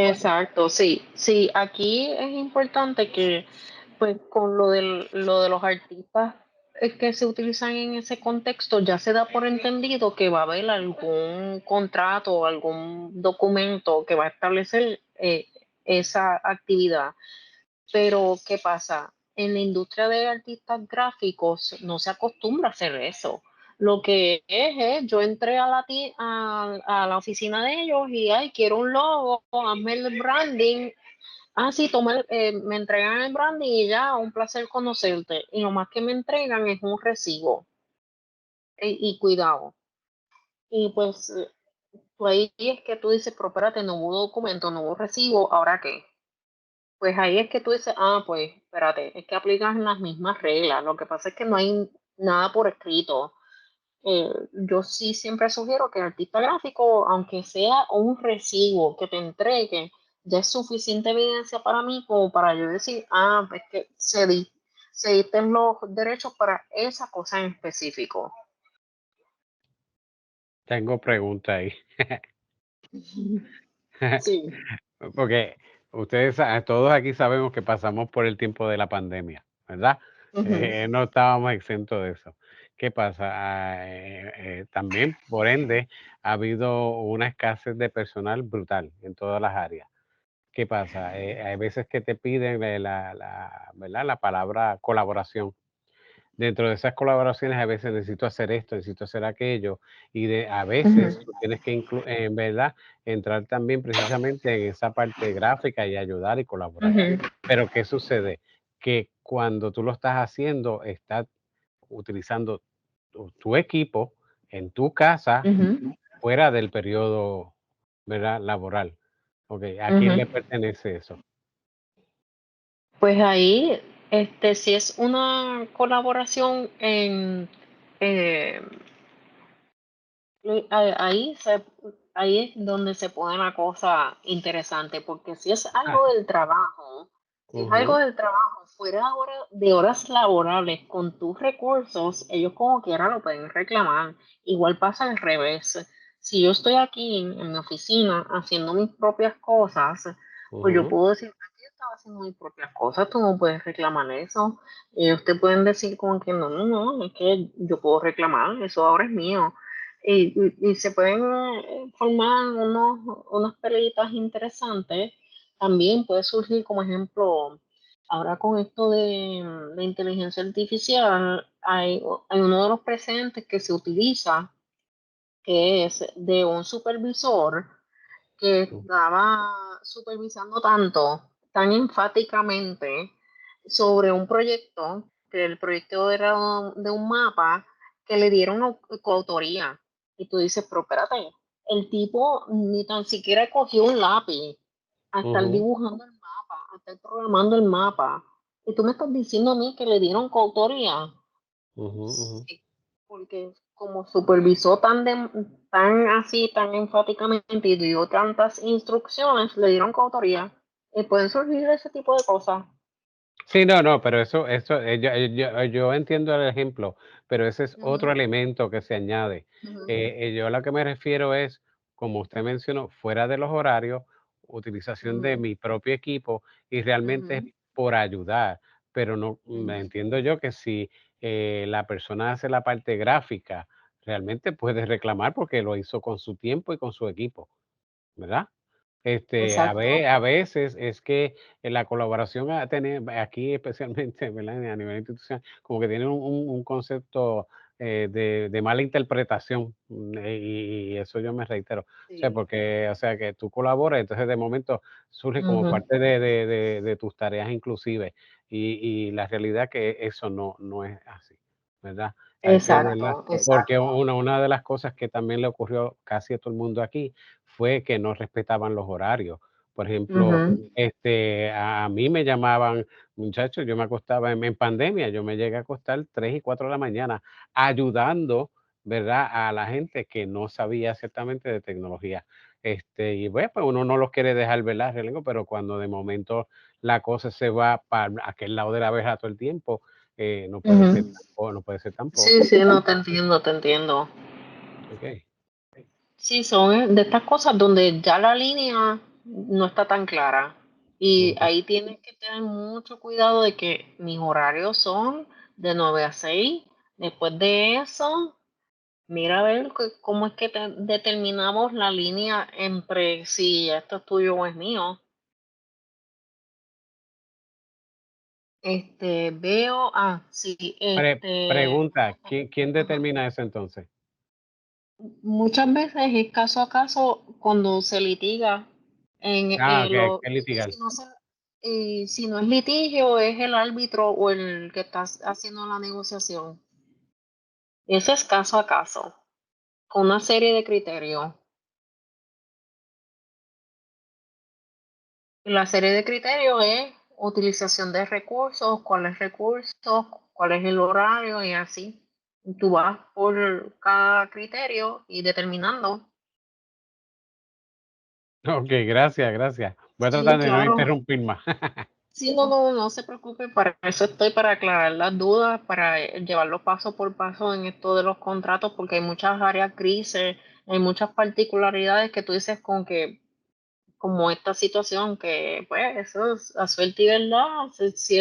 Speaker 1: Exacto, sí. Sí, aquí es importante que, pues, con lo de los artistas que se utilizan en ese contexto, ya se da por entendido que va a haber algún contrato o algún documento que va a establecer esa actividad. Pero, ¿qué pasa? En la industria de artistas gráficos no se acostumbra a hacer eso. Lo que yo entré a la oficina de ellos y, ay, quiero un logo, hazme el branding. Ah, sí, me entregan el branding y ya, un placer conocerte. Y lo más que me entregan es un recibo. Y cuidado. Y pues, ahí es que tú dices, pero espérate, no hubo documento, no hubo recibo, ¿ahora qué? Pues ahí es que tú dices, ah, pues espérate, es que aplican las mismas reglas. Lo que pasa es que no hay nada por escrito. Yo sí siempre sugiero que el artista gráfico, aunque sea un recibo que te entregue, ya es suficiente evidencia para mí como para yo decir, ah, pues que se dicten los derechos para esa cosa en específico.
Speaker 3: Tengo pregunta ahí.
Speaker 1: Sí.
Speaker 3: Porque todos aquí sabemos que pasamos por el tiempo de la pandemia, ¿verdad? No estábamos exentos de eso. ¿Qué pasa? También, por ende, ha habido una escasez de personal brutal en todas las áreas. ¿Qué pasa? Hay veces que te piden ¿verdad? La palabra colaboración. Dentro de esas colaboraciones a veces necesito hacer esto, necesito hacer aquello, y a veces tú tienes que en verdad entrar también precisamente en esa parte gráfica y ayudar y colaborar. Pero ¿qué sucede? Que cuando tú lo estás haciendo, estás utilizando tu equipo en tu casa fuera del periodo, ¿verdad? Laboral. Okay, ¿a quién le pertenece eso?
Speaker 1: Pues ahí, si es una colaboración eh, ahí, ahí es donde se pone la cosa interesante, porque si es
Speaker 3: Ah,
Speaker 1: algo del trabajo, si es algo
Speaker 3: ujú,
Speaker 1: del trabajo fuera de horas laborables con tus recursos, ellos como quiera lo pueden reclamar. Igual pasa al revés. Si yo estoy aquí en mi oficina haciendo mis propias cosas, pues yo
Speaker 3: ujú.
Speaker 1: puedo decir, aquí estaba haciendo mis propias cosas, tú no puedes reclamar eso. Ellos te pueden decir como que no, no, no, es que yo puedo reclamar, eso ahora es mío. Y se pueden formar unas peleitas interesantes. También puede surgir como ejemplo, ahora con esto de inteligencia artificial, hay uno de los precedentes que se utiliza, que es de un supervisor que estaba supervisando tan enfáticamente sobre un proyecto, que el proyecto era de un mapa, que le dieron coautoría. Y tú dices, pero espérate, el tipo ni tan siquiera cogió un lápiz a estar
Speaker 3: Ujú,
Speaker 1: dibujando el mapa, a estar programando el mapa. Y tú me estás diciendo a mí que le dieron coautoría.
Speaker 3: ujú, ujú.
Speaker 1: Sí, porque como supervisó tan así, tan enfáticamente y dio tantas instrucciones, le dieron coautoría y pueden surgir ese tipo de cosas.
Speaker 3: Sí, no, pero eso, yo entiendo el ejemplo, pero ese es otro
Speaker 1: Ujú,
Speaker 3: elemento que se añade.
Speaker 1: ujú,
Speaker 3: Yo a lo que me refiero es, como usted mencionó, fuera de los horarios, utilización de
Speaker 1: ujú,
Speaker 3: mi propio equipo y realmente es
Speaker 1: ujú,
Speaker 3: por ayudar, pero no, me
Speaker 1: ujú.
Speaker 3: entiendo yo que si la persona hace la parte gráfica, realmente puede reclamar porque lo hizo con su tiempo y con su equipo, ¿verdad?
Speaker 1: Exacto.
Speaker 3: A veces es que la colaboración aquí especialmente, ¿verdad? A nivel institucional, como que tiene un concepto de mala interpretación, y eso yo me reitero. O sea,
Speaker 1: Sí.
Speaker 3: porque, o sea, que tú colaboras, entonces de momento surge como
Speaker 1: Ujú.
Speaker 3: parte de tus tareas inclusive, y la realidad que eso no es así, ¿verdad? Hay que, ¿verdad?
Speaker 1: Exacto,
Speaker 3: Porque
Speaker 1: exacto.
Speaker 3: una de las cosas que también le ocurrió casi a todo el mundo aquí fue que no respetaban los horarios. Por ejemplo,
Speaker 1: Ujú,
Speaker 3: a mí me llamaban, muchachos, yo me acostaba en pandemia, yo me llegué a acostar 3 y 4 de la mañana ayudando, ¿verdad?, a la gente que no sabía ciertamente de tecnología. Y bueno, pues uno no los quiere dejar, ¿verdad?, realengo, pero cuando de momento la cosa se va para aquel lado de la verja todo el tiempo, no puede ser
Speaker 1: ujú.
Speaker 3: no puede ser
Speaker 1: Sí,
Speaker 3: tampoco.
Speaker 1: sí, no, te entiendo, te entiendo.
Speaker 3: Okey.
Speaker 1: Sí, son de estas cosas donde ya la línea no está tan clara. Y
Speaker 3: Ujú.
Speaker 1: ahí tienes que tener mucho cuidado de que mis horarios son de 9 a 6. Después de eso, mira a ver cómo es que determinamos la línea entre si esto es tuyo o es mío. Sí,
Speaker 3: Pregunta, ¿quién
Speaker 1: ajá.
Speaker 3: determina eso entonces?
Speaker 1: Muchas veces es caso a caso cuando se litiga en
Speaker 3: ¿Qué litigar?
Speaker 1: si no si no es litigio, es el árbitro o el que está haciendo la negociación. Eso es caso a caso, con una serie de criterios. Y la serie de criterios es utilización de recursos, cuál es el horario y así. Tú vas por cada criterio y determinando.
Speaker 3: Okey, gracias. Voy a
Speaker 1: Sí,
Speaker 3: tratar de no
Speaker 1: claro.
Speaker 3: interrumpir más.
Speaker 1: Sí, no se preocupe, para eso estoy, para aclarar las dudas, para llevarlo paso por paso en esto de los contratos, porque hay muchas áreas grises, hay muchas particularidades que tú dices con que, como esta situación, que pues eso es a suerte y verdad, si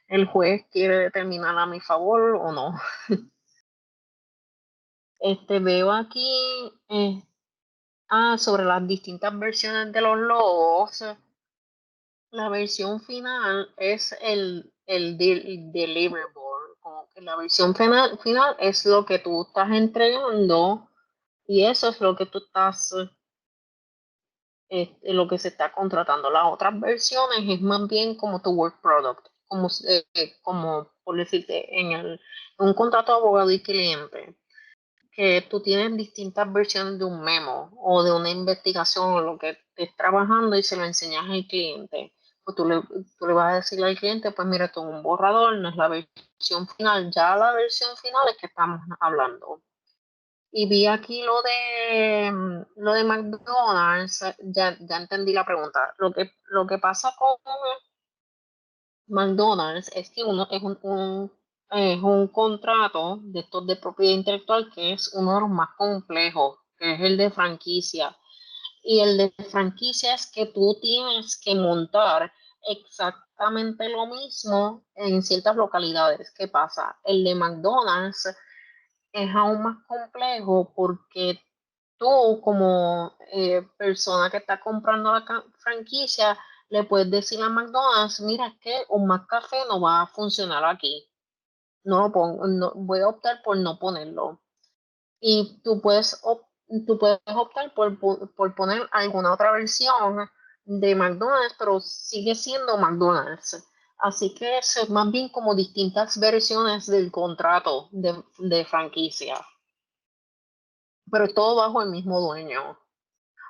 Speaker 1: el juez quiere determinar a mi favor o no. Veo aquí sobre las distintas versiones de los logos. La versión final es el deliverable, como que la versión final es lo que tú estás entregando y eso es lo que tú estás, lo que se está contratando. Las otras versiones es más bien como tu work product, como por decirte, en un contrato de abogado y cliente, que tú tienes distintas versiones de un memo o de una investigación o lo que estés trabajando y se lo enseñas al cliente. Pues tú le vas a decir al cliente, pues mira, esto es un borrador, no es la versión final, ya la versión final es que estamos hablando. Y vi aquí lo de McDonald's, ya entendí la pregunta. Lo que pasa con McDonald's es que uno es un contrato de estos de propiedad intelectual que es uno de los más complejos, que es el de franquicia. Y el de franquicia es que tú tienes que montar exactamente lo mismo en ciertas localidades. ¿Qué pasa? El de McDonald's es aún más complejo porque tú como persona que está comprando la franquicia le puedes decir a McDonald's, mira, es que un McCafé no va a funcionar aquí. No lo pongo, voy a optar por no ponerlo. Y tú puedes optar por poner alguna otra versión de McDonald's, pero sigue siendo McDonald's. Así que es más bien como distintas versiones del contrato de franquicia, pero es todo bajo el mismo dueño.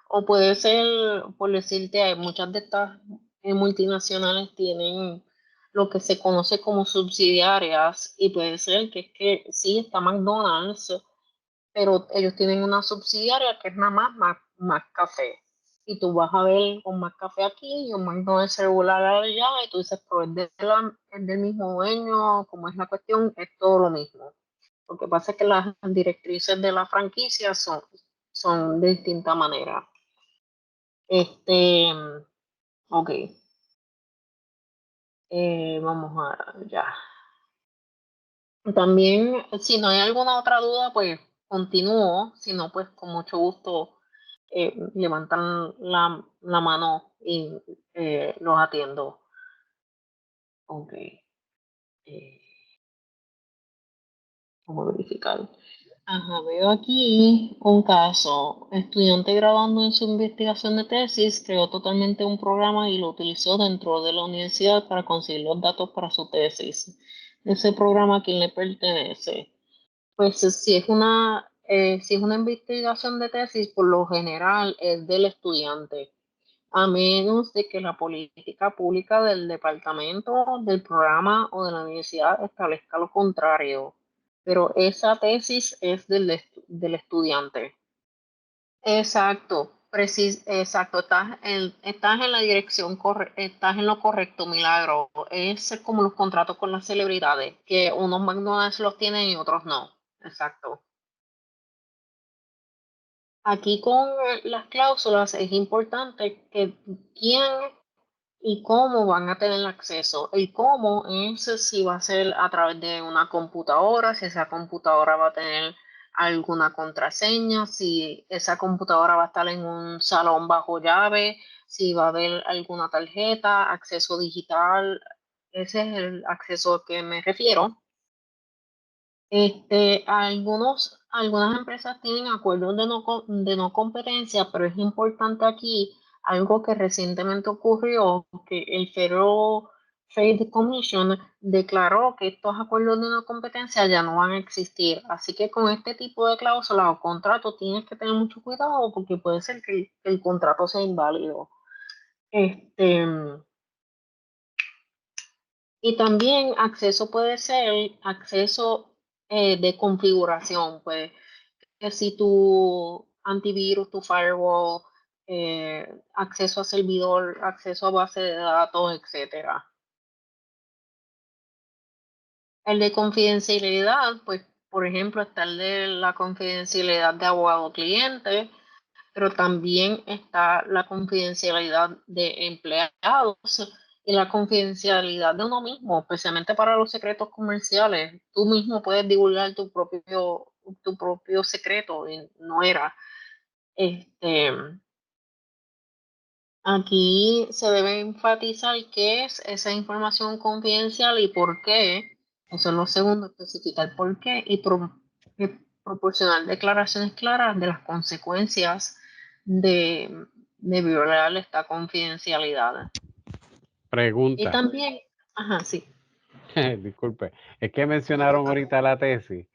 Speaker 1: O puede ser, por decirte, hay muchas de estas multinacionales tienen lo que se conoce como subsidiarias y puede ser que es que sí está McDonald's, pero ellos tienen una subsidiaria que es nada más café. y tú vas a ver un McCafé aquí y un McDonald's celular allá, y tú dices, pero es del mismo dueño, como es la cuestión, es todo lo mismo. Lo que pasa es que las directrices de la franquicia son de distinta manera. Ok. Vamos a, ya. También, si no hay alguna otra duda, pues continúo. Si no, pues con mucho gusto levantan la mano y los atiendo. Ok. eh, Vamos a verificar. Ajá, veo aquí un caso. Estudiante graduando en su investigación de tesis creó totalmente un programa y lo utilizó dentro de la universidad para conseguir los datos para su tesis. Ese programa, ¿a quién le pertenece? Pues si es una investigación de tesis, por lo general es del estudiante, a menos de que la política pública del departamento, del programa o de la universidad establezca lo contrario. Pero esa tesis es del estudiante. Exacto, exacto, estás en la dirección estás en lo correcto, Milagro. Es como los contratos con las celebridades, que unos McDonald's los tienen y otros no. Exacto. Aquí con las cláusulas es importante que quién y cómo van a tener acceso. El cómo es si va a ser a través de una computadora, si esa computadora va a tener alguna contraseña, si esa computadora va a estar en un salón bajo llave, si va a haber alguna tarjeta, acceso digital. Ese es el acceso al que me refiero. Algunas empresas tienen acuerdos de no competencia, pero es importante aquí algo que recientemente ocurrió, que el Federal Trade Commission declaró que estos acuerdos de no competencia ya no van a existir. Así que con este tipo de cláusulas o contratos tienes que tener mucho cuidado porque puede ser que el contrato sea inválido. Este, y también acceso puede ser acceso de configuración, pues que si tu antivirus, tu firewall, acceso a servidor, acceso a base de datos, etcétera. El de confidencialidad, pues, por ejemplo, está el de la confidencialidad de abogado-cliente, pero también está la confidencialidad de empleados y la confidencialidad de uno mismo, especialmente para los secretos comerciales. Tú mismo puedes divulgar tu propio secreto y no era. Este, Aquí se debe enfatizar qué es esa información confidencial y por qué. Eso es lo segundo, especificar por qué y proporcionar declaraciones claras de las consecuencias de violar esta confidencialidad. Y
Speaker 3: Pregunta,
Speaker 1: también, ajá, sí.
Speaker 3: disculpe, es que mencionaron ahorita la tesis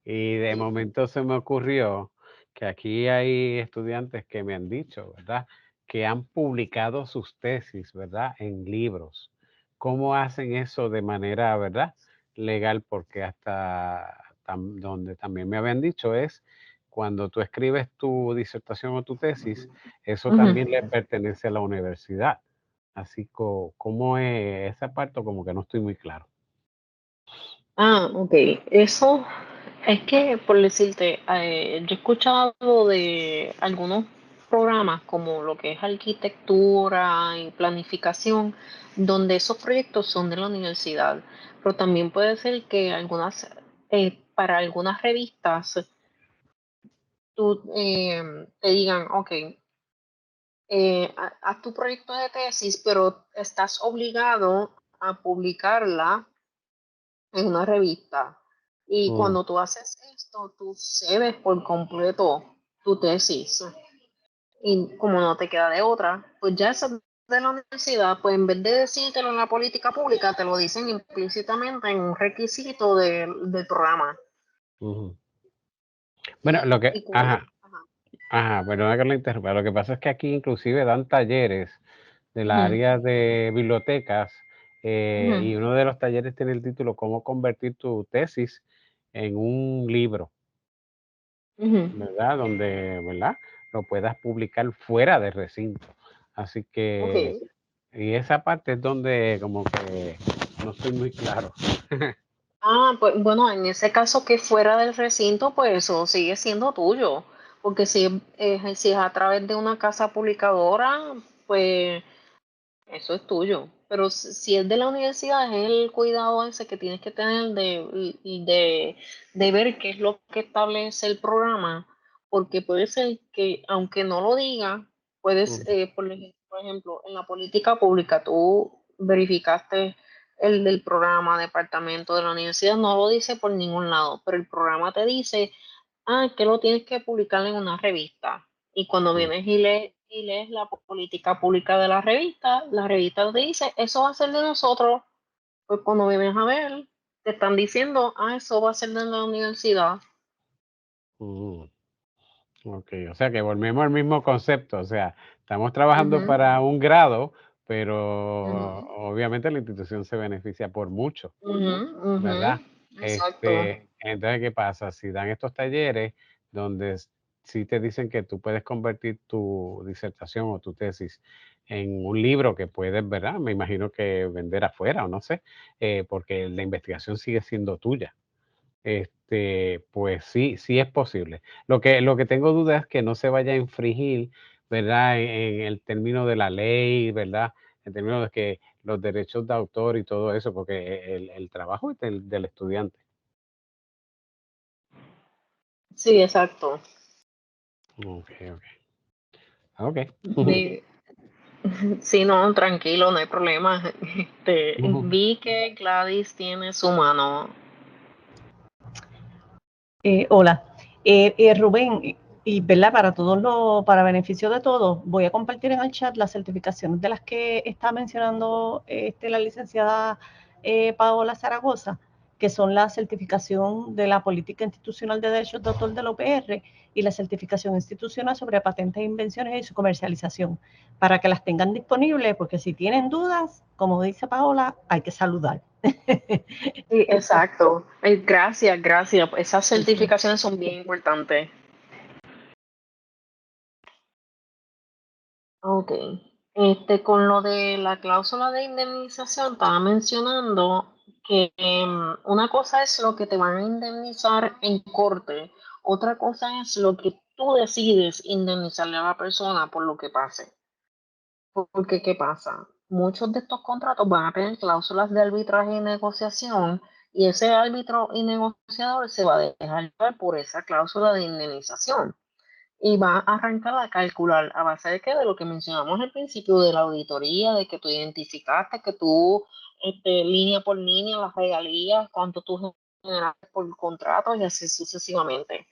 Speaker 3: y de
Speaker 1: Sí.
Speaker 3: momento se me ocurrió que aquí hay estudiantes que me han dicho, ¿verdad? Que han publicado sus tesis, ¿verdad? En libros. ¿Cómo hacen eso de manera, ¿verdad? Legal, porque hasta donde también me habían dicho es cuando tú escribes tu disertación o tu tesis, eso
Speaker 1: Ujú.
Speaker 3: también le pertenece a la universidad. Así como es esa parte, como que no estoy muy claro.
Speaker 1: Ah, ok. Eso es que, por decirte, yo he escuchado de algunos programas como lo que es arquitectura y planificación, donde esos proyectos son de la universidad, pero también puede ser que para algunas revistas, te digan, ok, haz tu proyecto de tesis, pero estás obligado a publicarla en una revista. Y
Speaker 3: Mm,
Speaker 1: cuando tú haces esto, tú cedes por completo tu tesis. Y como no te queda de otra, pues ya eso de la universidad, pues en vez de decírtelo en la política pública, te lo dicen implícitamente en un requisito del programa.
Speaker 3: ujú. Bueno,
Speaker 1: Y, y cu- ajá.
Speaker 3: perdona que lo interrumpa. Lo que pasa es que aquí inclusive dan talleres de la
Speaker 1: Ujú,
Speaker 3: área de bibliotecas y
Speaker 1: ujú,
Speaker 3: uno de los talleres tiene el título Cómo convertir tu tesis en un libro,
Speaker 1: ujú.
Speaker 3: ¿verdad? Donde, ¿verdad? lo puedas publicar fuera del recinto. Así que, y esa parte es donde como que no estoy muy claro.
Speaker 1: Pues bueno, en ese caso que fuera del recinto, pues eso sigue siendo tuyo, porque si es a través de una casa publicadora, pues eso es tuyo. Pero si es de la universidad, es el cuidado ese que tienes que tener de ver qué es lo que establece el programa, porque puede ser que, aunque no lo diga, puedes, por ejemplo, en la política pública, tú verificaste el del programa, departamento de la universidad, no lo dice por ningún lado, pero el programa te dice que lo tienes que publicar en una revista. Y cuando vienes y lees la política pública de la revista te dice, eso va a ser de nosotros. Pues cuando vienes a ver, te están diciendo, eso va a ser de la universidad.
Speaker 3: Ok, o sea que volvemos al mismo concepto, o sea, estamos trabajando
Speaker 1: Ujú,
Speaker 3: para un grado, pero
Speaker 1: ujú,
Speaker 3: obviamente la institución se beneficia por mucho,
Speaker 1: ujú, ujú.
Speaker 3: ¿verdad?
Speaker 1: Exacto.
Speaker 3: Entonces, ¿qué pasa? Si dan estos talleres donde sí te dicen que tú puedes convertir tu disertación o tu tesis en un libro que puedes, ¿verdad? Me imagino que vender afuera o no sé, porque la investigación sigue siendo tuya. Pues sí, sí es posible. Lo que tengo duda es que no se vaya a infringir, ¿verdad? En el término de la ley, ¿verdad? En términos de que los derechos de autor y todo eso, porque el trabajo es del estudiante.
Speaker 1: Sí, exacto.
Speaker 3: Okey, okey. Okey.
Speaker 1: Vi- Sí, no, tranquilo, no hay problema.
Speaker 3: Ujú.
Speaker 1: Vi que Gladys tiene su mano.
Speaker 2: Hola, Rubén, y ¿verdad? Para beneficio de todos, voy a compartir en el chat las certificaciones de las que está mencionando la licenciada Paola Zaragoza, que son la certificación de la política institucional de derechos de autor de la UPR y la certificación institucional sobre patentes e invenciones y su comercialización, para que las tengan disponibles, porque si tienen dudas, como dice Paola, hay que saludar.
Speaker 1: Sí, exacto. Gracias, gracias. Esas certificaciones son bien importantes. Ok. Con lo de la cláusula de indemnización, estaba mencionando que una cosa es lo que te van a indemnizar en corte, otra cosa es lo que tú decides indemnizarle a la persona por lo que pase. Porque, ¿qué pasa? Muchos de estos contratos van a tener cláusulas de arbitraje y negociación, y ese árbitro y negociador se va a dejar llevar por esa cláusula de indemnización. Y va a arrancar a calcular a base de qué, de lo que mencionamos al principio de la auditoría, de que tú identificaste, que tú, línea por línea, las regalías, cuánto tú generaste por contrato y así sucesivamente.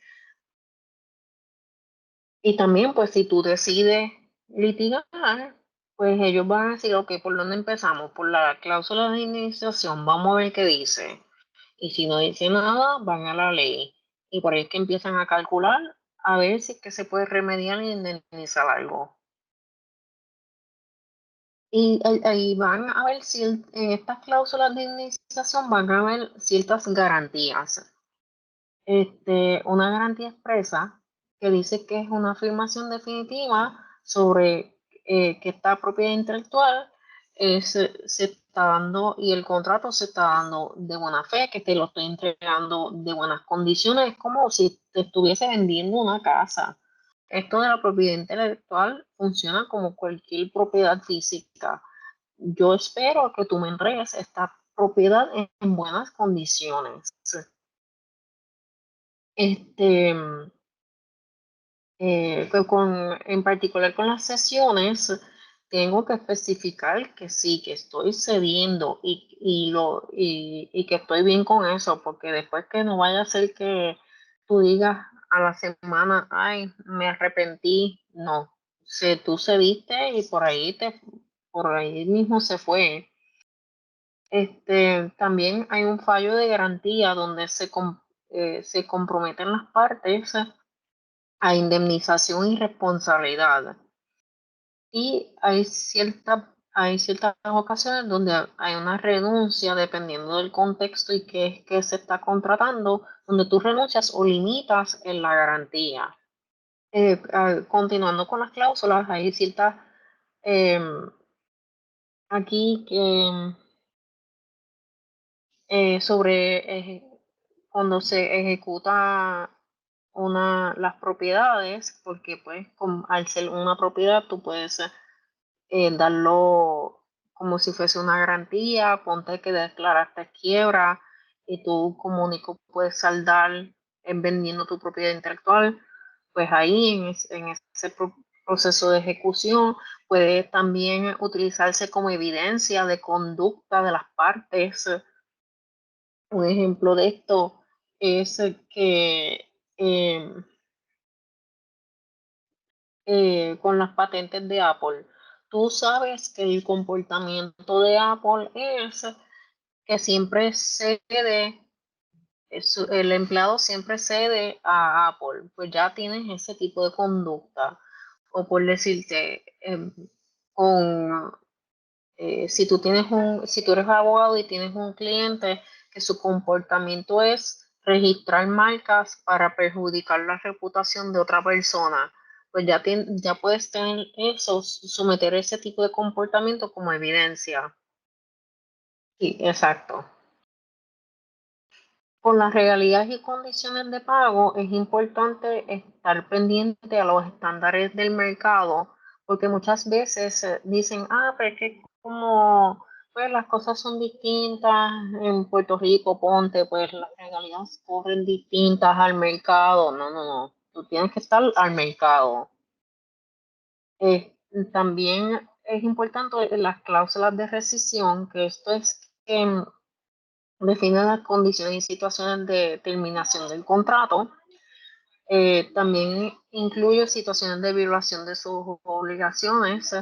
Speaker 1: Y también, pues, si tú decides litigar, pues ellos van a decir, ok, ¿por dónde empezamos? Por la cláusula de indemnización, vamos a ver qué dice. Y si no dice nada, van a la ley. Y por ahí es que empiezan a calcular a ver si es que se puede remediar y indemnizar algo. Y ahí van a ver si en estas cláusulas de indemnización van a haber ciertas garantías. Una garantía expresa que dice que es una afirmación definitiva sobre que esta propiedad intelectual se está dando y el contrato se está dando de buena fe, que te lo estoy entregando de buenas condiciones, es como si te estuviese vendiendo una casa. Esto de la propiedad intelectual funciona como cualquier propiedad física. Yo espero que tú me entregues esta propiedad en buenas condiciones. Este, en particular con las sesiones, tengo que especificar que sí, que estoy cediendo y que estoy bien con eso, porque después que no vaya a ser que tú digas a la semana, ay, me arrepentí. No, tú cediste y por ahí mismo se fue. También hay un fallo de garantía donde se comprometen las partes a indemnización y responsabilidad. Y hay ciertas ocasiones donde hay una renuncia dependiendo del contexto y qué es que se está contratando, donde tú renuncias o limitas en la garantía. continuando con las cláusulas, hay ciertas aquí que sobre cuando se ejecuta las propiedades, porque pues al ser una propiedad tú puedes darlo como si fuese una garantía, ponte que declaraste quiebra y tú como único puedes saldar vendiendo tu propiedad intelectual, pues ahí en ese proceso de ejecución puede también utilizarse como evidencia de conducta de las partes. Un ejemplo de esto es que con las patentes de Apple, tú sabes que el comportamiento de Apple es que siempre cede, el empleado siempre cede a Apple, pues ya tienes ese tipo de conducta. O por decirte, con si tú eres abogado y tienes un cliente que su comportamiento es registrar marcas para perjudicar la reputación de otra persona, pues ya puedes tener eso, someter ese tipo de comportamiento como evidencia. Sí, exacto. Con las regalías y condiciones de pago es importante estar pendiente a los estándares del mercado, porque muchas veces dicen, pero es que como pues las cosas son distintas en Puerto Rico, ponte, pues las regalías corren distintas al mercado. No, no, no. Tú tienes que estar al mercado. También es importante las cláusulas de rescisión, que esto es que define las condiciones y situaciones de terminación del contrato. También incluye situaciones de violación de sus obligaciones.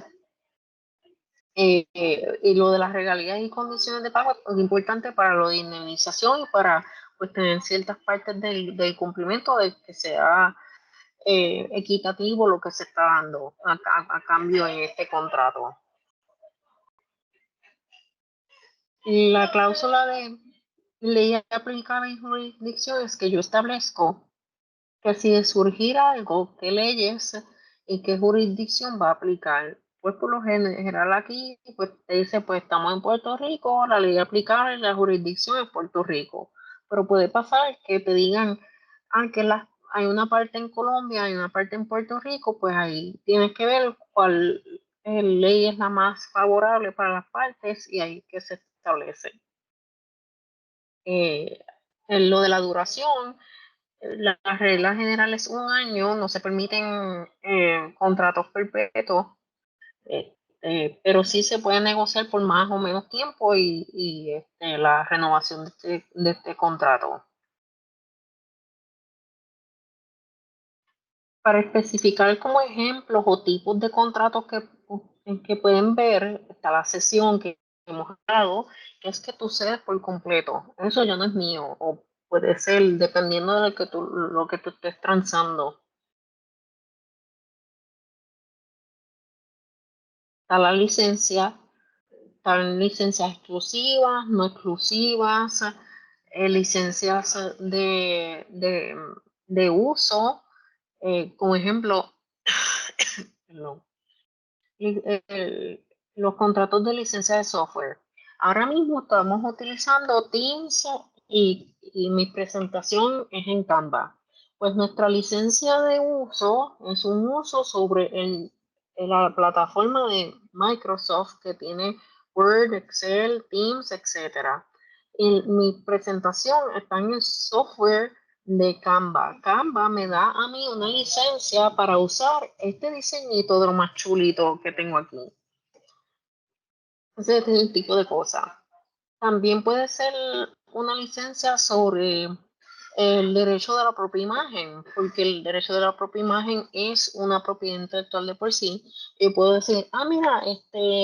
Speaker 1: Y lo de las regalías y condiciones de pago es importante para lo de indemnización y para pues, tener ciertas partes del cumplimiento de que sea equitativo lo que se está dando a cambio en este contrato. La cláusula de ley aplicable en jurisdicción es que yo establezco que si de surgir algo, qué leyes y qué jurisdicción va a aplicar. Pues por lo general aquí pues te dice, pues estamos en Puerto Rico, la ley aplicable en la jurisdicción es Puerto Rico. Pero puede pasar que te digan, que hay una parte en Colombia, hay una parte en Puerto Rico, pues ahí tienes que ver cuál ley es la más favorable para las partes y ahí que se establece. En lo de la duración, las reglas generales un año, no se permiten contratos perpetuos, pero sí se puede negociar por más o menos tiempo y la renovación de este contrato. Para especificar como ejemplos o tipos de contratos que pueden ver, está la sesión que hemos dado, que es que tú cedes por completo. Eso ya no es mío, o puede ser dependiendo de lo que tú estés transando. Está la licencia, están licencias exclusivas, no exclusivas, licencias de uso, como ejemplo, perdón, los contratos de licencia de software. Ahora mismo estamos utilizando Teams y mi presentación es en Canva. Pues nuestra licencia de uso es un uso sobre la plataforma de Microsoft que tiene Word, Excel, Teams, etc. Y mi presentación está en el software de Canva. Canva me da a mí una licencia para usar este diseñito de lo más chulito que tengo aquí. Ese es el tipo de cosa. También puede ser una licencia sobre el derecho de la propia imagen, porque el derecho de la propia imagen es una propiedad intelectual de por sí. Yo puedo decir, mira,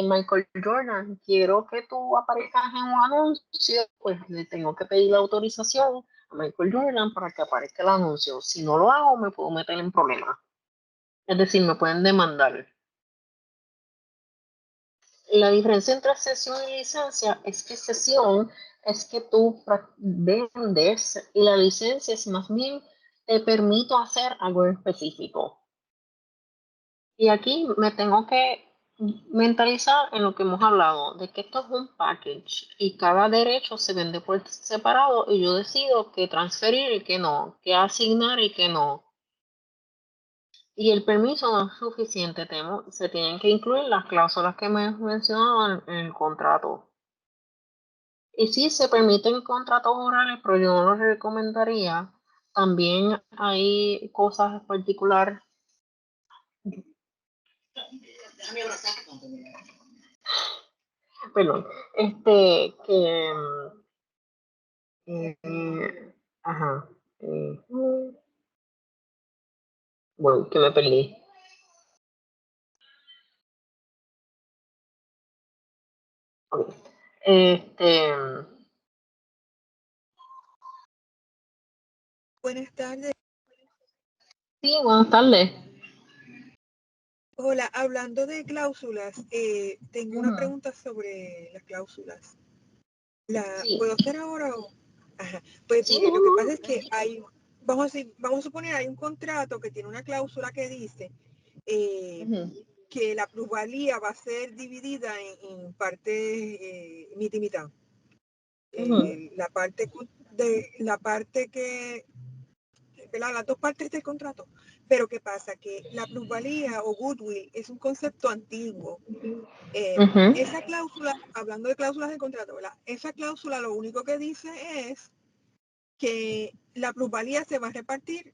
Speaker 1: Michael Jordan, quiero que tú aparezcas en un anuncio, pues le tengo que pedir la autorización a Michael Jordan para que aparezca el anuncio. Si no lo hago, me puedo meter en problemas. Es decir, me pueden demandar. La diferencia entre cesión y licencia es que cesión es que tú vendes y la licencia es más bien te permito hacer algo específico. Y aquí me tengo que mentalizar en lo que hemos hablado, de que esto es un package y cada derecho se vende por separado y yo decido qué transferir y qué no, qué asignar y qué no. Y el permiso no es suficiente, se tienen que incluir las cláusulas que me mencionaban en el contrato. Y sí, se permiten contratos orales, pero yo no los recomendaría. También hay cosas particulares. Perdón, que, ajá, bueno, que me perdí. Ok. Este,
Speaker 6: Buenas tardes.
Speaker 1: sí, buenas tardes.
Speaker 6: Hola, hablando de cláusulas, tengo una
Speaker 1: Ujú.
Speaker 6: pregunta sobre las cláusulas.
Speaker 1: Sí,
Speaker 6: ¿Puedo hacer ahora o? Ajá. Pues
Speaker 1: sí,
Speaker 6: mire,
Speaker 1: no,
Speaker 6: lo que
Speaker 1: no.
Speaker 6: pasa es que vamos a suponer, hay un contrato que tiene una cláusula que dice
Speaker 1: Ujú,
Speaker 6: que la plusvalía va a ser dividida en partes mitad y mitad.
Speaker 1: ujú,
Speaker 6: La parte que, ¿verdad? Las dos partes del contrato. Pero ¿qué pasa? Que la plusvalía o goodwill es un concepto antiguo.
Speaker 1: ujú.
Speaker 6: Esa cláusula, hablando de cláusulas de contrato, ¿verdad? Esa cláusula lo único que dice es que la plusvalía se va a repartir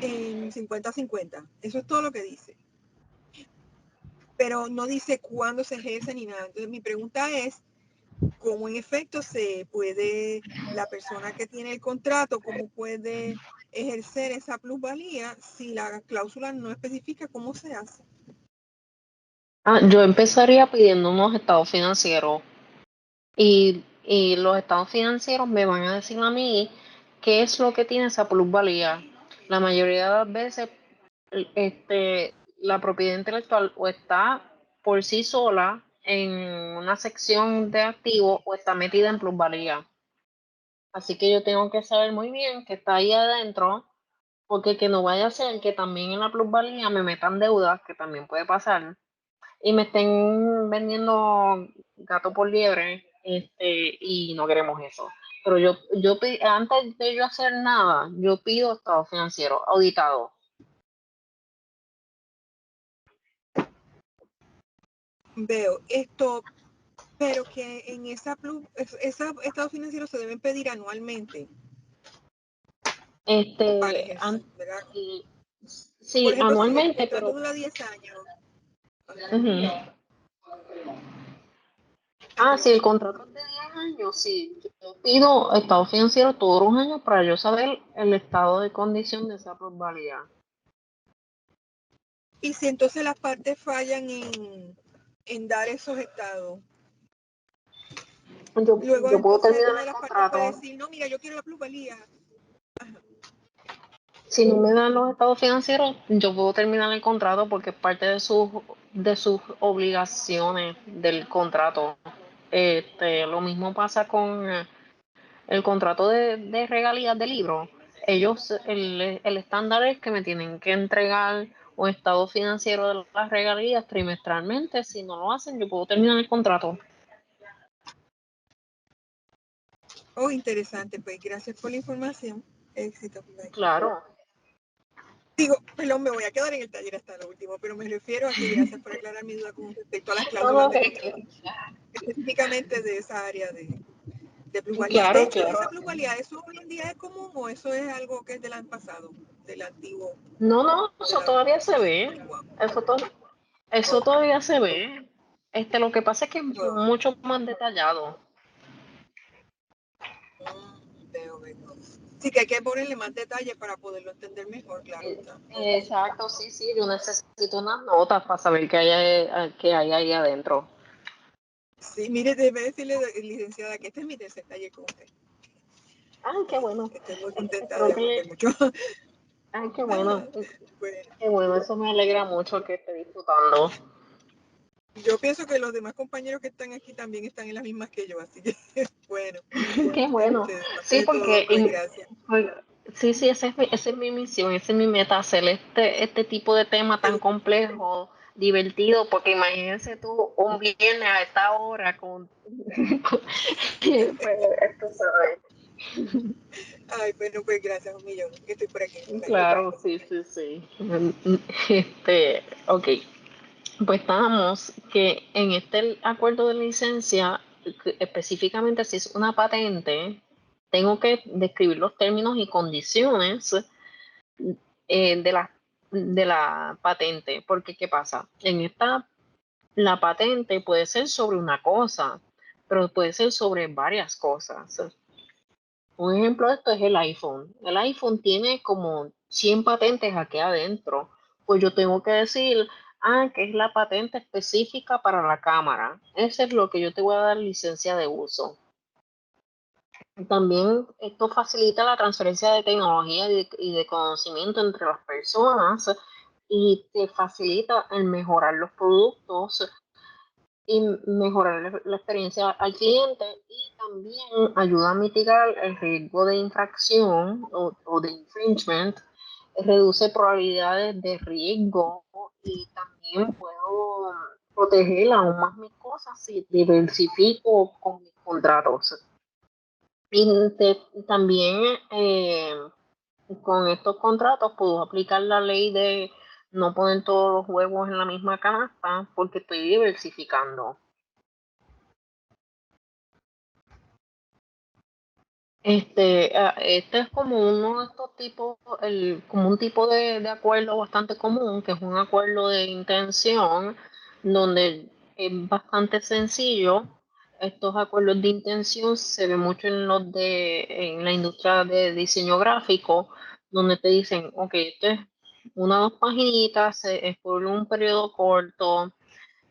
Speaker 6: en 50-50. Eso es todo lo que dice. Pero no dice cuándo se ejerce ni nada. Entonces mi pregunta es, ¿cómo en efecto se puede, la persona que tiene el contrato, cómo puede ejercer esa plusvalía si la cláusula no especifica cómo se hace?
Speaker 1: Yo empezaría pidiendo unos estados financieros y los estados financieros me van a decir a mí qué es lo que tiene esa plusvalía. La mayoría de las veces, la propiedad intelectual o está por sí sola en una sección de activos o está metida en plusvalía. Así que yo tengo que saber muy bien qué está ahí adentro, porque que no vaya a ser que también en la plusvalía me metan deudas, que también puede pasar, y me estén vendiendo gato por liebre, y no queremos eso. Pero antes de yo hacer nada, yo pido estado financiero auditado.
Speaker 6: Veo esto, pero que en esos estados financieros se deben pedir anualmente para ejercer, ¿verdad? Por
Speaker 1: Sí,
Speaker 6: ejemplo, si el
Speaker 1: anualmente,
Speaker 6: contrato
Speaker 1: pero
Speaker 6: dura 10 años.
Speaker 1: ujú. Si el contrato es de 10 años, sí, yo pido estado financiero todos los años para yo saber el estado de condición de esa plusvalía.
Speaker 6: Y si entonces las partes fallan en dar esos estados, luego
Speaker 1: Yo puedo
Speaker 6: entonces
Speaker 1: terminar
Speaker 6: una de
Speaker 1: el
Speaker 6: las partes puede
Speaker 1: contrato.
Speaker 6: decir, no, mira, yo quiero la plusvalía.
Speaker 1: Si no me dan los estados financieros, yo puedo terminar el contrato porque es parte de sus obligaciones del contrato. Lo mismo pasa con el contrato de regalías de libro. El estándar es que me tienen que entregar un estado financiero de las regalías trimestralmente. Si no lo hacen, yo puedo terminar el contrato.
Speaker 6: Oh, interesante, pues gracias por la información. Éxito. Bye.
Speaker 1: Claro.
Speaker 6: Digo, perdón, me voy a quedar en el taller hasta lo último, pero me refiero a que gracias por aclarar mi duda con respecto a las
Speaker 1: No,
Speaker 6: cláusulas
Speaker 1: no,
Speaker 6: de contrato, específicamente de esa área de plusvalía. De
Speaker 1: claro,
Speaker 6: hecho,
Speaker 1: claro.
Speaker 6: esa plusvalía, ¿eso hoy en día es común o eso es algo que es del pasado, del antiguo,
Speaker 1: No,
Speaker 6: de
Speaker 1: eso
Speaker 6: la
Speaker 1: todavía se ve.
Speaker 6: antigua?
Speaker 1: Eso todavía se ve. Lo que pasa es que es
Speaker 6: Wow.
Speaker 1: mucho más detallado.
Speaker 6: Veo. Sí, que hay que ponerle más detalle para poderlo entender mejor, claro está.
Speaker 1: Exacto, sí, yo necesito unas notas para saber qué hay ahí adentro.
Speaker 6: Sí, mire, debe decirle, licenciada, que este es mi tercer taller con usted.
Speaker 1: Ay, qué bueno.
Speaker 6: Estoy muy contenta
Speaker 1: Espero
Speaker 6: de
Speaker 1: que,
Speaker 6: aprender mucho.
Speaker 1: ay, qué bueno.
Speaker 6: Bueno,
Speaker 1: Qué bueno, eso me alegra mucho que esté disfrutando.
Speaker 6: yo pienso que los demás compañeros que están aquí también están en las mismas que yo, así que bueno,
Speaker 1: Qué bueno.
Speaker 6: de parte
Speaker 1: Sí,
Speaker 6: de todos, pues gracias.
Speaker 1: Sí, sí, esa es mi misión, esa es mi meta, hacer este tipo de tema tan complejo, divertido, porque imagínense tú un viernes a esta hora pues, tú sabes.
Speaker 6: Ay, bueno, pues gracias un millón. Estoy por aquí.
Speaker 1: Claro, sí, sí, sí. Ok, pues estábamos que en este acuerdo de licencia, específicamente si es una patente, tengo que describir los términos y condiciones de la patente, porque ¿qué pasa? La patente puede ser sobre una cosa, pero puede ser sobre varias cosas. Un ejemplo de esto es el iPhone. El iPhone tiene como 100 patentes aquí adentro. Pues yo tengo que decir, que es la patente específica para la cámara. Eso es lo que yo te voy a dar licencia de uso. También esto facilita la transferencia de tecnología y de conocimiento entre las personas y te facilita el mejorar los productos y mejorar la experiencia al cliente y también ayuda a mitigar el riesgo de infracción o de infringement, reduce probabilidades de riesgo y también puedo proteger aún más mis cosas si diversifico con mis contratos. Y también con estos contratos puedo aplicar la ley de no poner todos los huevos en la misma canasta porque estoy diversificando. Este es como uno de estos tipos, como un tipo de acuerdo bastante común, que es un acuerdo de intención, donde es bastante sencillo. Estos acuerdos de intención se ven mucho en la industria de diseño gráfico, donde te dicen, ok, esto es una o dos paginitas, es por un periodo corto,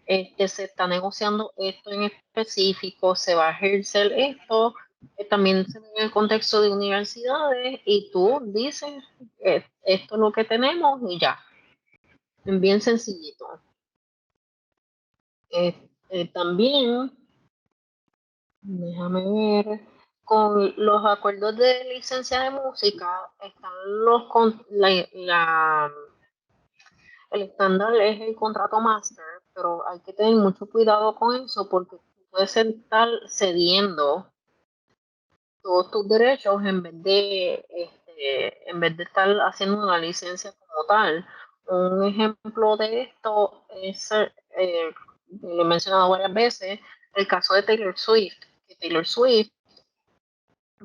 Speaker 1: se está negociando esto en específico, se va a ejercer esto, también se ve en el contexto de universidades y tú dices, esto es lo que tenemos y ya, bien sencillito. También, déjame ver, con los acuerdos de licencia de música están el estándar es el contrato master, pero hay que tener mucho cuidado con eso porque puedes estar cediendo todos tus derechos en vez de estar haciendo una licencia como tal. Un ejemplo de esto es, lo he mencionado varias veces, el caso de Taylor Swift. Que Taylor Swift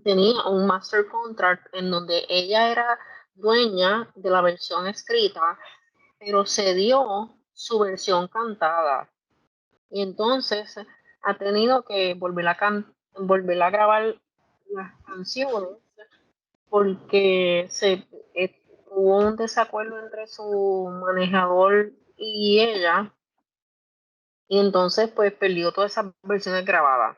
Speaker 1: tenía un master contract en donde ella era dueña de la versión escrita, pero cedió su versión cantada. Y entonces ha tenido que volver a grabar las canciones porque hubo un desacuerdo entre su manejador y ella, y entonces pues perdió todas esas versiones grabadas.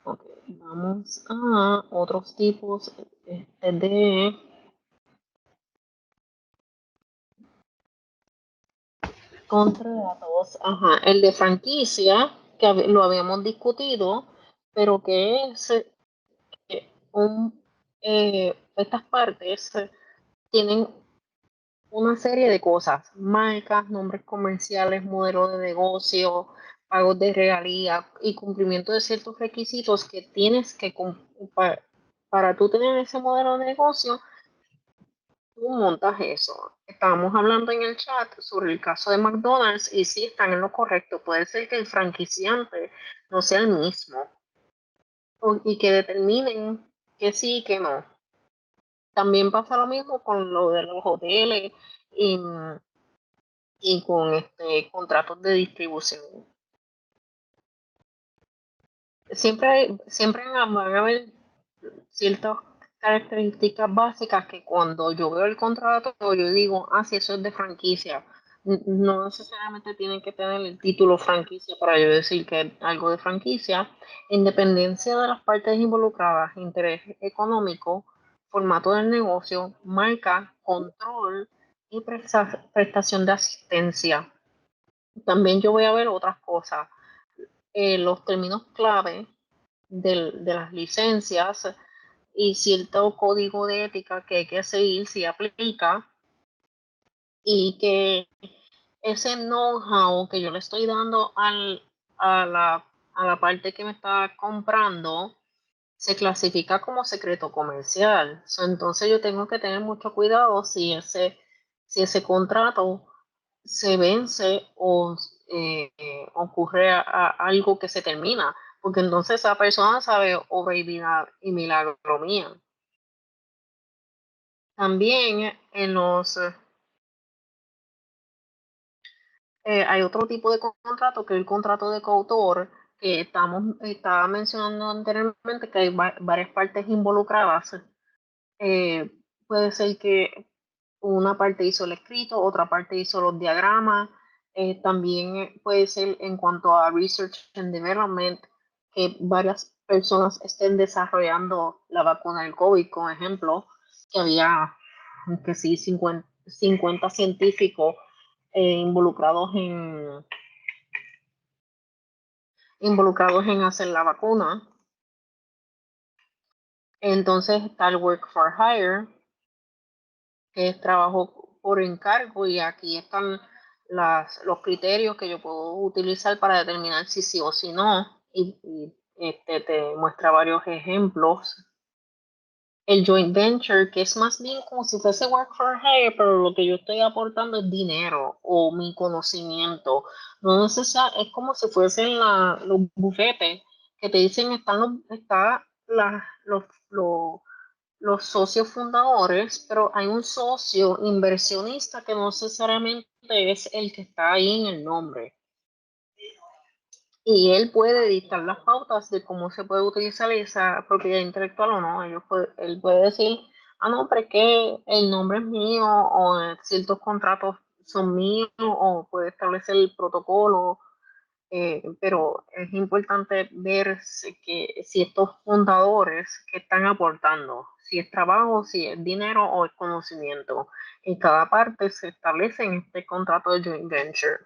Speaker 1: Ok, vamos a otros tipos de contratos. Ajá, el de franquicia, que lo habíamos discutido, pero que es estas partes tienen una serie de cosas, marcas, nombres comerciales, modelos de negocio, pagos de regalía y cumplimiento de ciertos requisitos que tienes que cumplir para tú tener ese modelo de negocio. Tú montas eso. Estábamos hablando en el chat sobre el caso de McDonald's y sí están en lo correcto. Puede ser que el franquiciante no sea el mismo y que determinen que sí y que no. También pasa lo mismo con lo de los hoteles y, y con contratos de distribución. Siempre van a haber ciertas características básicas que cuando yo veo el contrato, yo digo, sí, eso es de franquicia. No necesariamente tienen que tener el título franquicia para yo decir que es algo de franquicia. Independencia de las partes involucradas, interés económico, formato del negocio, marca, control y prestación de asistencia. También yo voy a ver otras cosas. Los términos clave de las licencias y cierto código de ética que hay que seguir si aplica, y que ese know-how que yo le estoy dando a la parte que me está comprando se clasifica como secreto comercial. So, entonces yo tengo que tener mucho cuidado si ese contrato se vence o ocurre algo que se termina, porque entonces esa persona sabe obra y milagro mía. También en hay otro tipo de contrato que es el contrato de coautor, que estaba mencionando anteriormente que hay varias partes involucradas. Eh, Puede ser que una parte hizo el escrito, otra parte hizo los diagramas. También puede ser en cuanto a Research and Development, que varias personas estén desarrollando la vacuna del COVID, por ejemplo, que había que sí, 50 científicos involucrados en hacer la vacuna. Entonces está el Work for Hire, que es trabajo por encargo, y aquí están los criterios que yo puedo utilizar para determinar si sí o si no, y te muestra varios ejemplos. El joint venture, que es más bien como si fuese work for hire, pero lo que yo estoy aportando es dinero o mi conocimiento. No es como si fuesen los bufetes que te dicen los socios fundadores, pero hay un socio inversionista que no necesariamente es el que está ahí en el nombre. Y él puede dictar las pautas de cómo se puede utilizar esa propiedad intelectual o no. Él puede decir, no, pero es que el nombre es mío, o ciertos contratos son míos, o puede establecer el protocolo. Pero es importante ver si estos fundadores que están aportando, si es trabajo, si es dinero o es conocimiento. En cada parte se establece en este contrato de joint venture.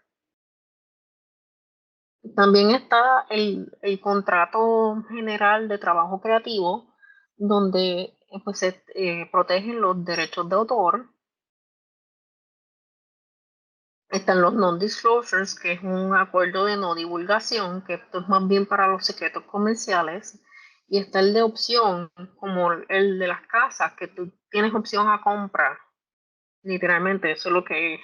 Speaker 1: También está el contrato general de trabajo creativo, donde pues, se protegen los derechos de autor. Están los non-disclosures, que es un acuerdo de no divulgación, que esto es más bien para los secretos comerciales. Y está el de opción, como el de las casas, que tú tienes opción a compra. Literalmente, eso es lo que es.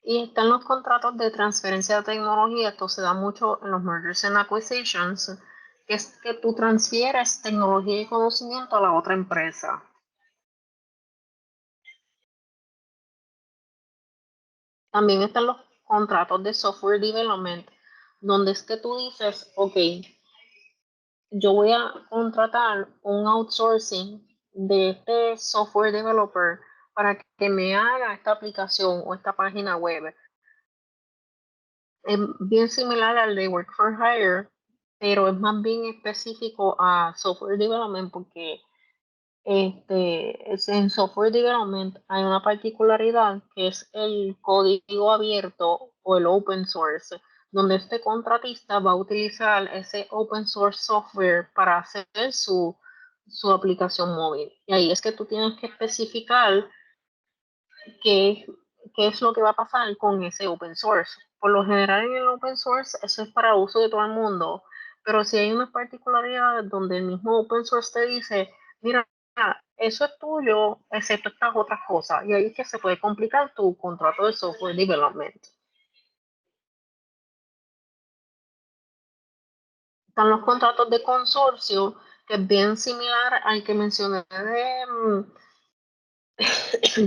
Speaker 1: Y están los contratos de transferencia de tecnología. Esto se da mucho en los mergers and acquisitions, que es que tú transfieres tecnología y conocimiento a la otra empresa. También están los contratos de software development, donde es que tú dices, ok, yo voy a contratar un outsourcing de este software developer para que me haga esta aplicación o esta página web. Es bien similar al de Work for Hire, pero es más bien específico a software development, porque en software development hay una particularidad que es el código abierto o el open source, donde este contratista va a utilizar ese open source software para hacer su aplicación móvil. Y ahí es que tú tienes que especificar qué, qué es lo que va a pasar con ese open source. Por lo general en el open source eso es para uso de todo el mundo, pero si hay unas particularidades donde el mismo open source te dice, mira, eso es tuyo, excepto estas otras cosas, y ahí es que se puede complicar tu contrato de software development. Están los contratos de consorcio, que es bien similar al que mencioné de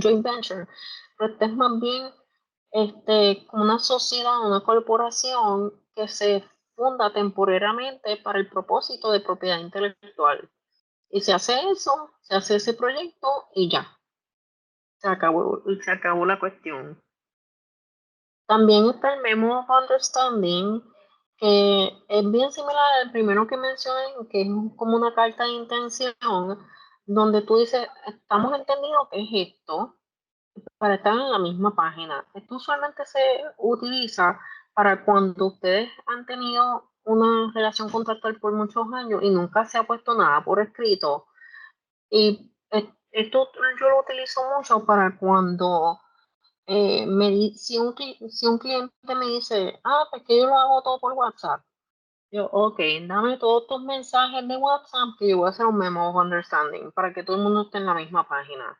Speaker 1: joint venture, pero este es más bien una sociedad, una corporación que se funda temporariamente para el propósito de propiedad intelectual. Y se hace eso, se hace ese proyecto y ya, se acabó la cuestión. También está el Memo of Understanding, que es bien similar al primero que mencioné, que es como una carta de intención, donde tú dices, estamos entendiendo qué es esto, para estar en la misma página. Esto usualmente se utiliza para cuando ustedes han tenido una relación contractual por muchos años y nunca se ha puesto nada por escrito. Y esto yo lo utilizo mucho para cuando si un cliente me dice, pues que yo lo hago todo por WhatsApp. Yo, ok, dame todos tus mensajes de WhatsApp que yo voy a hacer un memo of understanding para que todo el mundo esté en la misma página.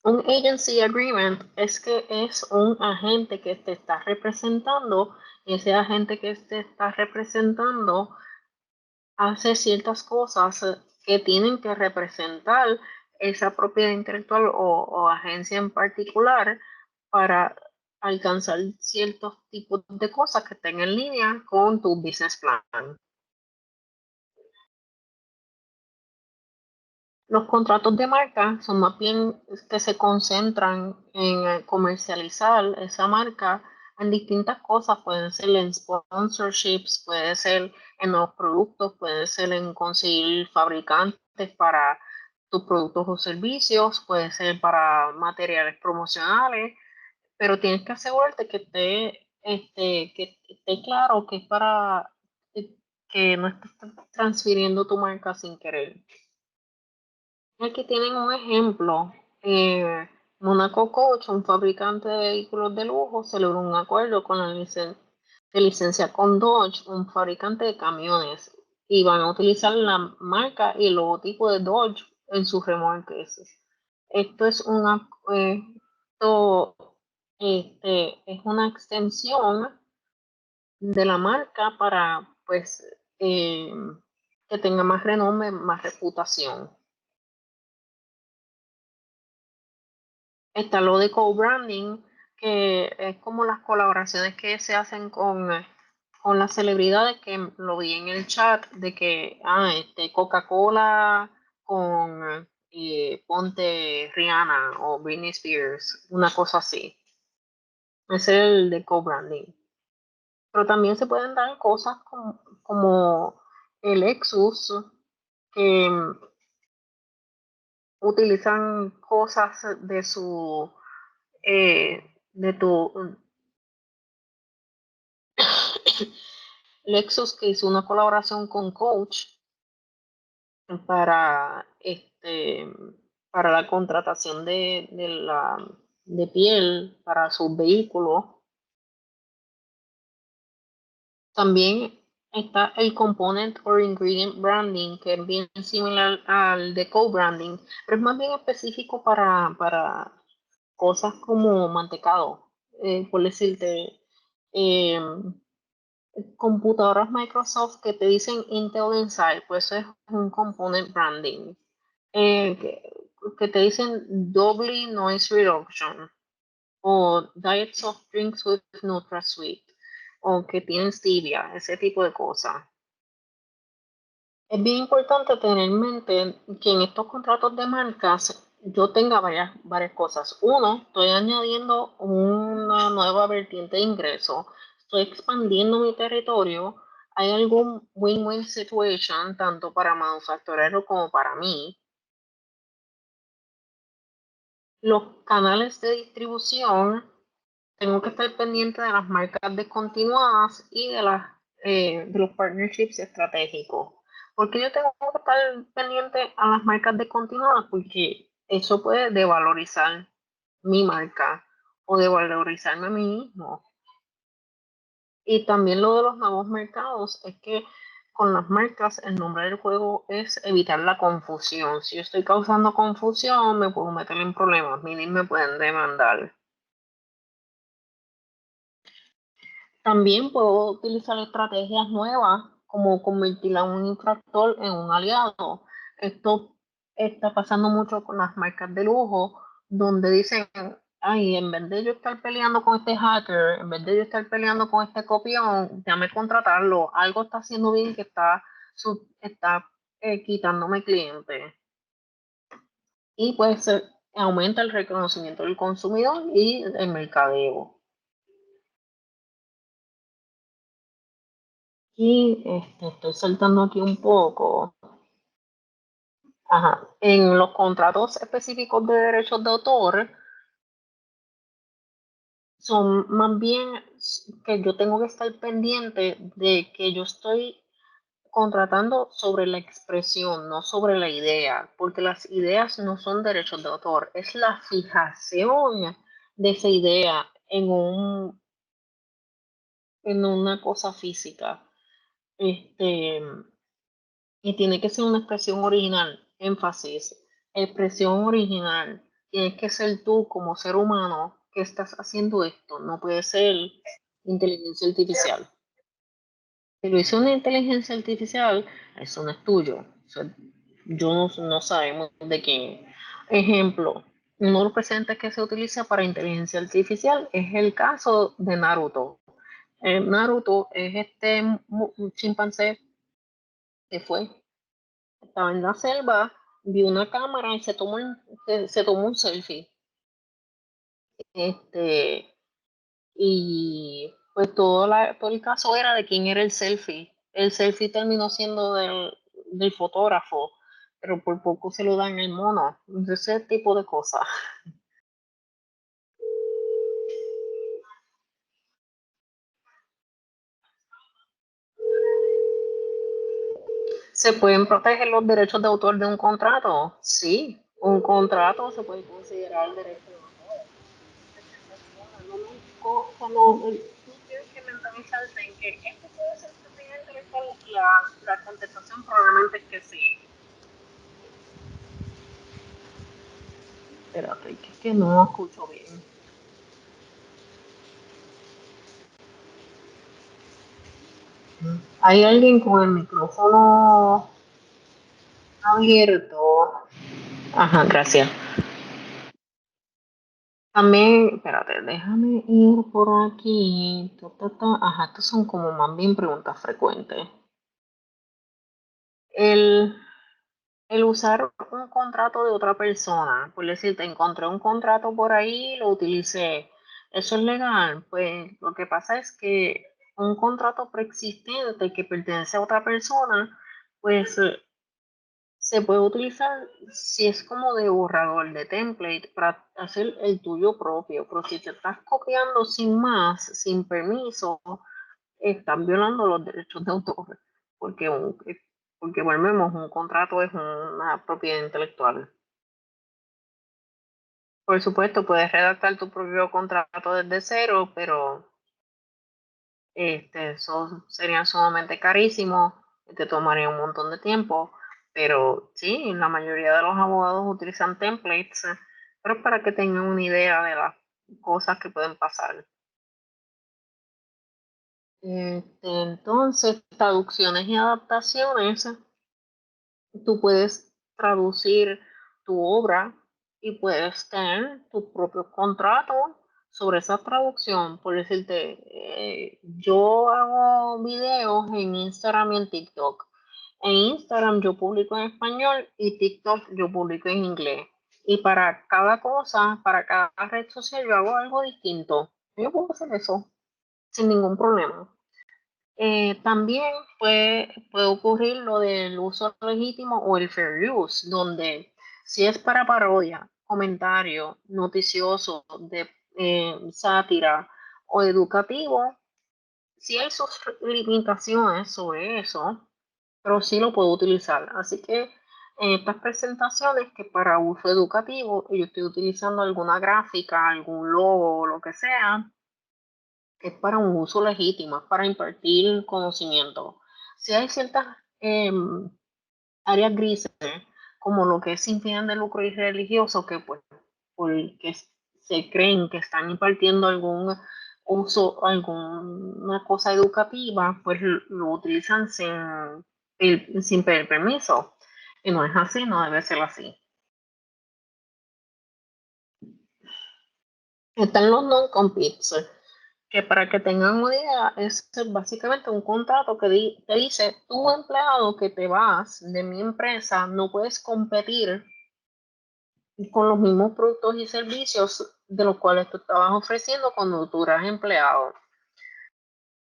Speaker 1: Un agency agreement es que es un agente que te está representando y ese agente que te está representando hace ciertas cosas que tienen que representar esa propiedad intelectual o agencia en particular para alcanzar ciertos tipos de cosas que estén en línea con tu business plan. Los contratos de marca son más bien que se concentran en comercializar esa marca en distintas cosas. Pueden ser en sponsorships, puede ser en los productos, puede ser en conseguir fabricantes para tus productos o servicios, puede ser para materiales promocionales, pero tienes que asegurarte que esté claro que es para que no estés transfiriendo tu marca sin querer. Aquí tienen un ejemplo. Monaco Coach, un fabricante de vehículos de lujo, celebró un acuerdo con la licencia con Dodge, un fabricante de camiones, y van a utilizar la marca y el logotipo de Dodge en sus remolques. Esto es esto, es una extensión de la marca para, pues, que tenga más renombre, más reputación. Está lo de co-branding, que es como las colaboraciones que se hacen con las celebridades, que lo vi en el chat, de que Coca-Cola con ponte Rihanna o Britney Spears, una cosa así. Ese es el de co-branding. Pero también se pueden dar cosas como el Lexus, que utilizan cosas de su de tu Lexus, que hizo una colaboración con Coach para para la contratación de piel para sus vehículos. También está el component or ingredient branding, que es bien similar al de co-branding, pero es más bien específico para cosas como mantecado. Por decirte, eh, computadoras Microsoft que te dicen Intel Inside, pues eso es un component branding. Que te dicen Doubly Noise Reduction o Diet Soft Drinks with NutraSweet o que tienen stevia, ese tipo de cosas. Es bien importante tener en mente que en estos contratos de marcas yo tenga varias cosas. Uno, estoy añadiendo una nueva vertiente de ingreso, estoy expandiendo mi territorio, hay algún win-win situation tanto para manufacturero como para mí. Los canales de distribución, tengo que estar pendiente de las marcas descontinuadas y de los partnerships estratégicos. Porque yo tengo que estar pendiente a las marcas descontinuadas porque eso puede devalorizar mi marca o devalorizarme a mí mismo. Y también lo de los nuevos mercados es que con las marcas el nombre del juego es evitar la confusión. Si yo estoy causando confusión, me puedo meter en problemas, mínimo me pueden demandar. También puedo utilizar estrategias nuevas como convertir a un infractor en un aliado. Esto está pasando mucho con las marcas de lujo, donde dicen, ay, en vez de yo estar peleando con este hacker, en vez de yo estar peleando con este copión, déjame contratarlo. Algo está haciendo bien que está quitándome clientes. Y pues aumenta el reconocimiento del consumidor y el mercadeo. Y estoy saltando aquí un poco. Ajá. En los contratos específicos de derechos de autor, son más bien que yo tengo que estar pendiente de que yo estoy contratando sobre la expresión, no sobre la idea, porque las ideas no son derechos de autor, es la fijación de esa idea en una cosa física. Y tiene que ser una expresión original, énfasis, expresión original. Tienes que ser tú como ser humano que estás haciendo esto, no puede ser inteligencia artificial. Si lo hizo una inteligencia artificial, eso no es tuyo. Yo no sabemos de quién. Ejemplo, uno de los precedentes que se utiliza para inteligencia artificial es el caso de Naruto. Naruto es un chimpancé que estaba en la selva, vio una cámara y se tomó un selfie. Este, y pues todo el caso era de quién era el selfie. El selfie terminó siendo del fotógrafo, pero por poco se lo dan el mono. Ese tipo de cosas. ¿Se pueden proteger los derechos de autor de un contrato? Sí, un contrato se puede considerar derecho de autor. Como tú tienes que mentalizarte en que esto puede ser propiedad intelectual, la contestación probablemente es que sí. Espérate, que es que no escucho bien. Hay alguien con el micrófono abierto. Ajá, gracias. También, espérate, déjame ir por aquí. Ajá, estas son como más bien preguntas frecuentes. El usar un contrato de otra persona, por decirte, encontré un contrato por ahí, lo utilicé. ¿Eso es legal? Pues lo que pasa es que un contrato preexistente que pertenece a otra persona, pues se puede utilizar si es como de borrador, de template, para hacer el tuyo propio. Pero si te estás copiando sin más, sin permiso, están violando los derechos de autor, porque, porque volvemos, un contrato es una propiedad intelectual. Por supuesto, puedes redactar tu propio contrato desde cero, pero eso sería sumamente carísimo, te tomaría un montón de tiempo, pero sí, la mayoría de los abogados utilizan templates, pero es para que tengan una idea de las cosas que pueden pasar. Entonces, traducciones y adaptaciones. Tú puedes traducir tu obra y puedes tener tu propio contrato sobre esa traducción. Por decirte, yo hago videos en Instagram y en TikTok. En Instagram yo publico en español y TikTok yo publico en inglés. Y para cada cosa, para cada red social, yo hago algo distinto. Yo puedo hacer eso sin ningún problema. También puede ocurrir lo del uso legítimo o el fair use, donde si es para parodia, comentario noticioso, de sátira o educativo, sí hay sus limitaciones sobre eso, pero sí lo puedo utilizar. Así que en estas presentaciones que para uso educativo yo estoy utilizando alguna gráfica, algún logo o lo que sea, es para un uso legítimo, es para impartir conocimiento. Si hay ciertas áreas grises, como lo que es sin fines de lucro y religioso, que pues porque se creen que están impartiendo algún uso, alguna cosa educativa, pues lo utilizan sin pedir permiso. Y no es así, no debe ser así. Están los non-competes, que para que tengan una idea, es básicamente un contrato que te dice, tú empleado que te vas de mi empresa, no puedes competir con los mismos productos y servicios de los cuales tú estabas ofreciendo cuando tú eras empleado.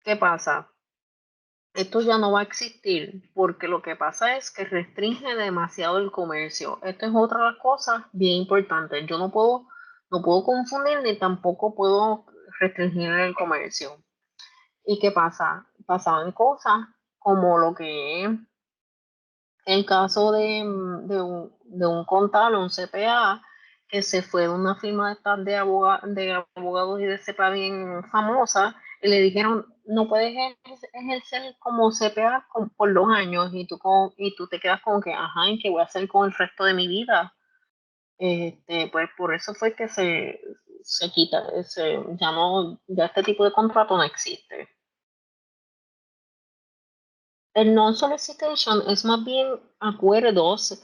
Speaker 1: ¿Qué pasa? Esto ya no va a existir porque lo que pasa es que restringe demasiado el comercio. Esto es otra cosa bien importante. Yo no puedo confundir ni tampoco puedo restringir el comercio. ¿Y qué pasa? Pasaban cosas como lo que es el caso de un contable, un CPA, que se fue de una firma de abogados y de CPA bien famosa, y le dijeron, no puedes ejercer como CPA por 2 años, y tú te quedas como que, ajá, ¿y qué voy a hacer con el resto de mi vida? Pues por eso fue que se quita, ya este tipo de contrato no existe. El non-solicitation es más bien acuerdos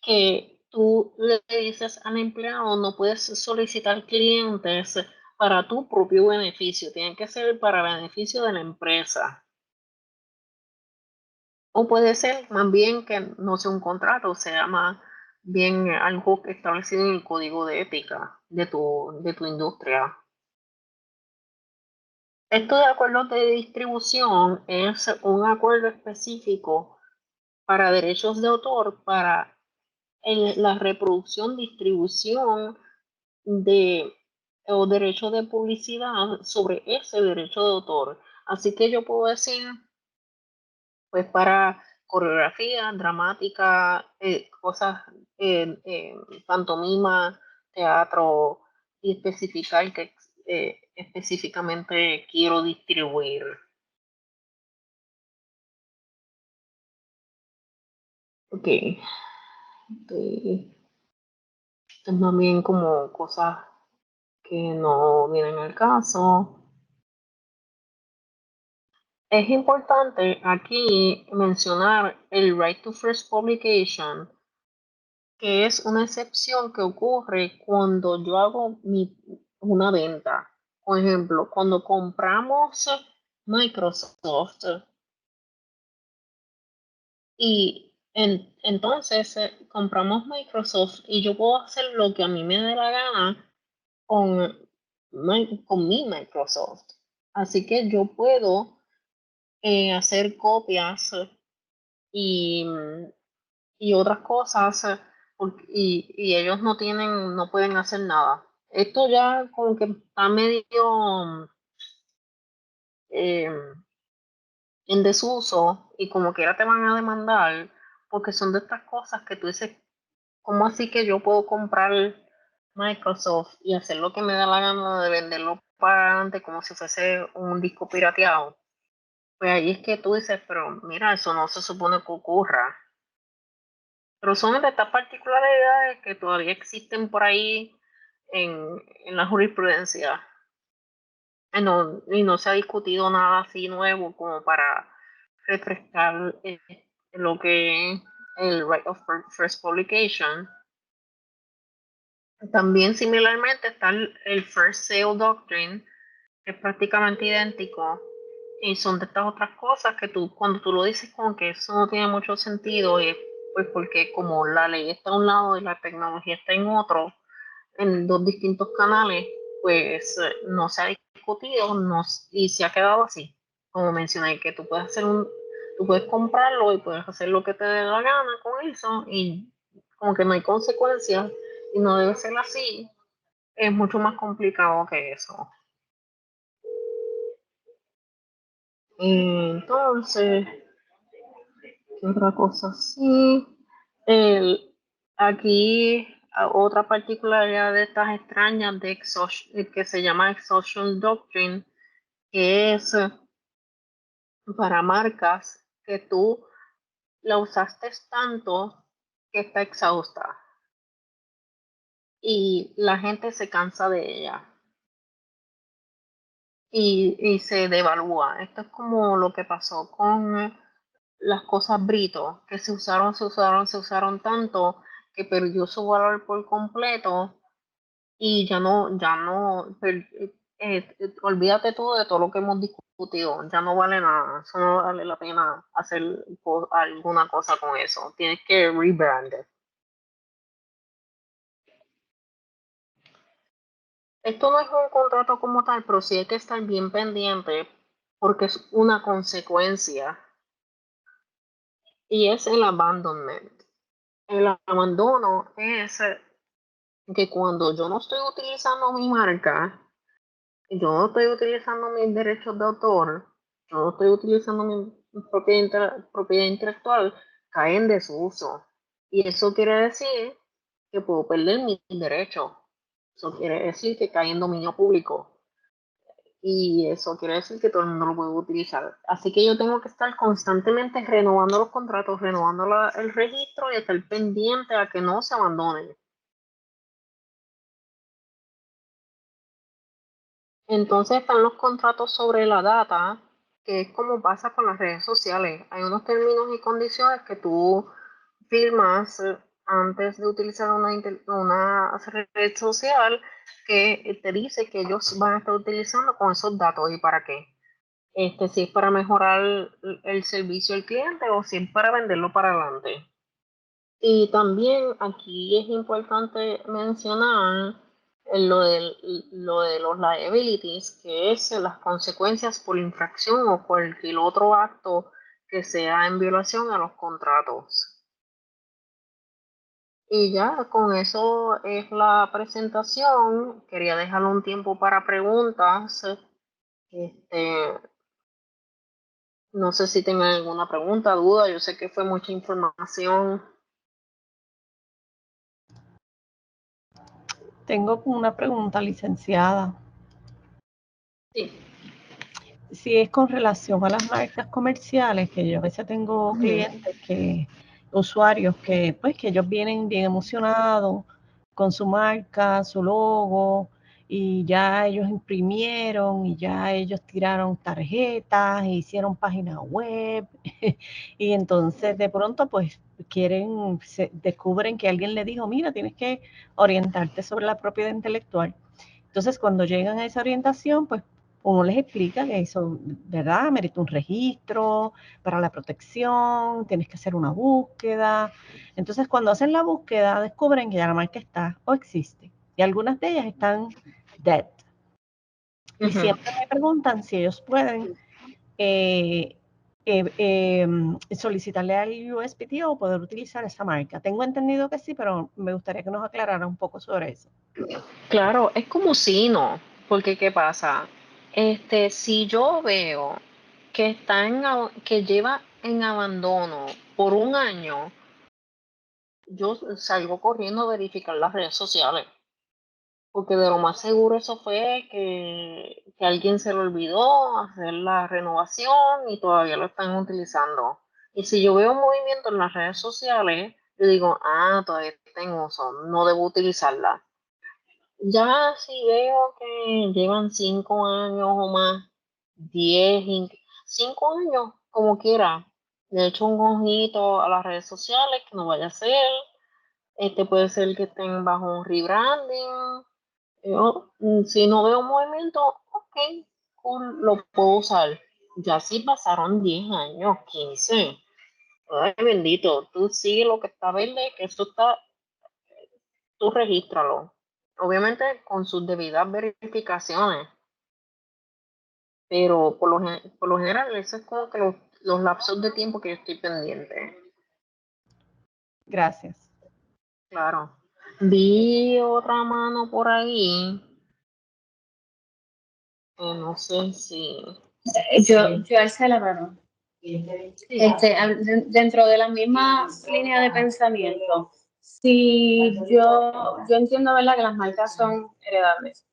Speaker 1: que tú le dices al empleado, no puedes solicitar clientes para tu propio beneficio, tiene que ser para beneficio de la empresa. O puede ser más bien que no sea un contrato, sea más bien algo establecido en el código de ética de tu industria. Esto de acuerdos de distribución es un acuerdo específico para derechos de autor, para la reproducción, distribución o derecho de publicidad sobre ese derecho de autor. Así que yo puedo decir, pues para coreografía, dramática, cosas, pantomima, teatro, y especificar que específicamente quiero distribuir. Ok. Esto es más bien como cosas que no vienen al caso. Es importante aquí mencionar el right to first publication, que es una excepción que ocurre cuando yo hago una venta. Por ejemplo, cuando compramos Microsoft y entonces compramos Microsoft y yo puedo hacer lo que a mí me dé la gana con mi Microsoft. Así que yo puedo hacer copias y, y otras cosas y ellos no pueden hacer nada. Esto ya como que está medio eh, en desuso y como quiera te van a demandar porque son de estas cosas que tú dices, ¿cómo así que yo puedo comprar Microsoft y hacer lo que me da la gana de venderlo para adelante como si fuese un disco pirateado? Pues ahí es que tú dices, pero mira, eso no se supone que ocurra. Pero son de estas particularidades que todavía existen por ahí en la jurisprudencia. Y no se ha discutido nada así nuevo como para refrescar lo que es el right of first publication. También similarmente está el First Sale Doctrine, que es prácticamente idéntico. Y son de estas otras cosas que cuando tú lo dices como que eso no tiene mucho sentido, pues porque como la ley está a un lado y la tecnología está en otro, en dos distintos canales, pues no se ha discutido y se ha quedado así. Como mencioné, que tú puedes comprarlo y puedes hacer lo que te dé la gana con eso y como que no hay consecuencias y no debe ser así, es mucho más complicado que eso. Entonces, ¿qué otra cosa? Sí, aquí otra particularidad de estas extrañas que se llama Exhaustion Doctrine, que es para marcas que tú la usaste tanto que está exhausta y la gente se cansa de ella y se devalúa. Esto es como lo que pasó con las cosas Brito, que se usaron tanto que perdió su valor por completo y olvídate tú de todo lo que hemos discutido, ya no vale nada, eso no vale la pena hacer alguna cosa con eso, tienes que rebrand. Esto no es un contrato como tal, pero sí hay que estar bien pendiente porque es una consecuencia y es el abandonment. El abandono es que cuando yo no estoy utilizando mi marca yo no estoy utilizando mis derechos de autor, yo no estoy utilizando mi propiedad intelectual, cae en desuso. Y eso quiere decir que puedo perder mis derechos. Eso quiere decir que cae en dominio público. Y eso quiere decir que todo el mundo lo puede utilizar. Así que yo tengo que estar constantemente renovando los contratos, renovando el registro y estar pendiente a que no se abandonen. Entonces están los contratos sobre la data, que es como pasa con las redes sociales. Hay unos términos y condiciones que tú firmas antes de utilizar una red social que te dice que ellos van a estar utilizando con esos datos y para qué. Si es para mejorar el servicio al cliente o si es para venderlo para adelante. Y también aquí es importante mencionar lo de los liabilities, que es las consecuencias por infracción o cualquier otro acto que sea en violación a los contratos. Y ya, con eso es la presentación. Quería dejar un tiempo para preguntas. No sé si tengan alguna pregunta, duda. Yo sé que fue mucha información.
Speaker 2: Tengo una pregunta, licenciada.
Speaker 1: Sí.
Speaker 2: Si es con relación a las marcas comerciales, que yo a veces tengo clientes usuarios que ellos vienen bien emocionados con su marca, su logo, y ya ellos imprimieron y ya ellos tiraron tarjetas, e hicieron páginas web, y entonces de pronto pues descubren que alguien le dijo, mira, tienes que orientarte sobre la propiedad intelectual. Entonces cuando llegan a esa orientación, pues uno les explica que eso, ¿verdad? Merita un registro para la protección, tienes que hacer una búsqueda. Entonces, cuando hacen la búsqueda, descubren que ya la marca está o existe. Y algunas de ellas están dead. Y siempre me preguntan si ellos pueden solicitarle al USPTO o poder utilizar esa marca. Tengo entendido que sí, pero me gustaría que nos aclarara un poco sobre eso.
Speaker 1: Claro, es como si no, porque ¿qué pasa? Si yo veo que que lleva en abandono por un año, yo salgo corriendo a verificar las redes sociales, porque de lo más seguro eso fue que alguien se le olvidó hacer la renovación y todavía lo están utilizando. Y si yo veo un movimiento en las redes sociales, yo digo, todavía tengo uso, no debo utilizarla. Ya si veo que llevan 5 años o más, 10, 5 años, como quiera, le echo un ojito a las redes sociales, que no vaya a ser, puede ser que estén bajo un rebranding. Si no veo movimiento, ok, cool, lo puedo usar. Ya si pasaron 10 años, 15, ay bendito, tú sigue lo que está verde, que esto está, tú regístralo. Obviamente con sus debidas verificaciones, pero por lo general eso es como que los lapsos de tiempo que yo estoy pendiente.
Speaker 2: Gracias.
Speaker 1: Claro. Vi otra mano por ahí. No sé si...
Speaker 5: Yo alcé la mano. Dentro de la misma línea de pensamiento, si yo entiendo, ¿verdad?, que las marcas son heredables.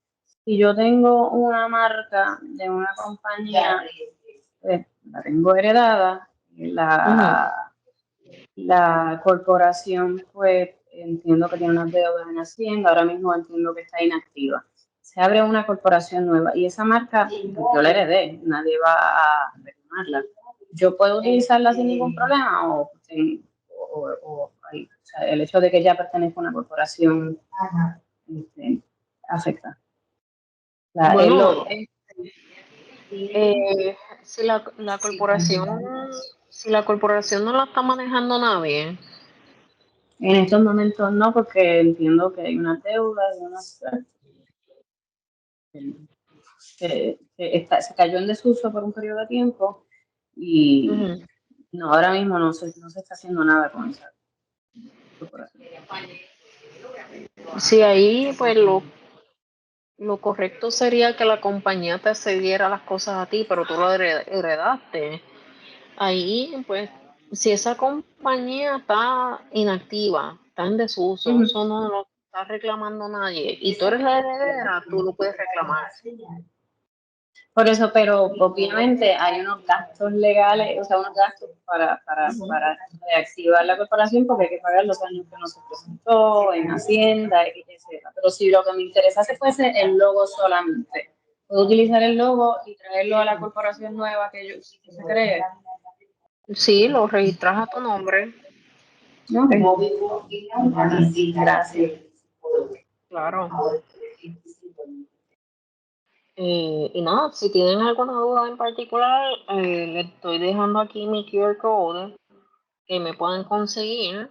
Speaker 5: Si yo tengo una marca de una compañía, la tengo heredada, la corporación, pues entiendo que tiene unas deudas en Hacienda, ahora mismo entiendo que está inactiva. Se abre una corporación nueva y esa marca, pues, yo la heredé, nadie va a reclamarla. ¿Yo puedo utilizarla sin ningún problema o sea, el hecho de que ya pertenezca a una corporación afecta?
Speaker 1: Bueno, si la corporación, si la corporación no la está manejando nadie,
Speaker 5: En estos momentos no, porque entiendo que hay una deuda se cayó en desuso por un periodo de tiempo y no, ahora mismo no se está haciendo nada con esa corporación.
Speaker 1: si ahí pues Lo correcto sería que la compañía te cediera las cosas a ti, pero tú lo heredaste. Ahí, pues, si esa compañía está inactiva, está en desuso,
Speaker 7: Ujú.
Speaker 1: eso no lo está reclamando nadie, y tú eres la heredera, tú lo puedes reclamar.
Speaker 7: Por eso, pero obviamente hay unos gastos legales, o sea, unos gastos para reactivar la corporación porque hay que pagar los años que no se presentó en Hacienda, etc. Pero si lo que me interesase fuese el logo solamente, puedo utilizar el logo y traerlo a la corporación nueva que se cree.
Speaker 1: Sí, lo registras a tu nombre,
Speaker 7: Ok. Gracias.
Speaker 1: claro. Y nada, si tienen alguna duda en particular, le estoy dejando aquí mi QR code que me pueden conseguir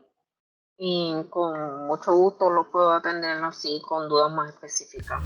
Speaker 1: y con mucho gusto los puedo atender así con dudas más específicas.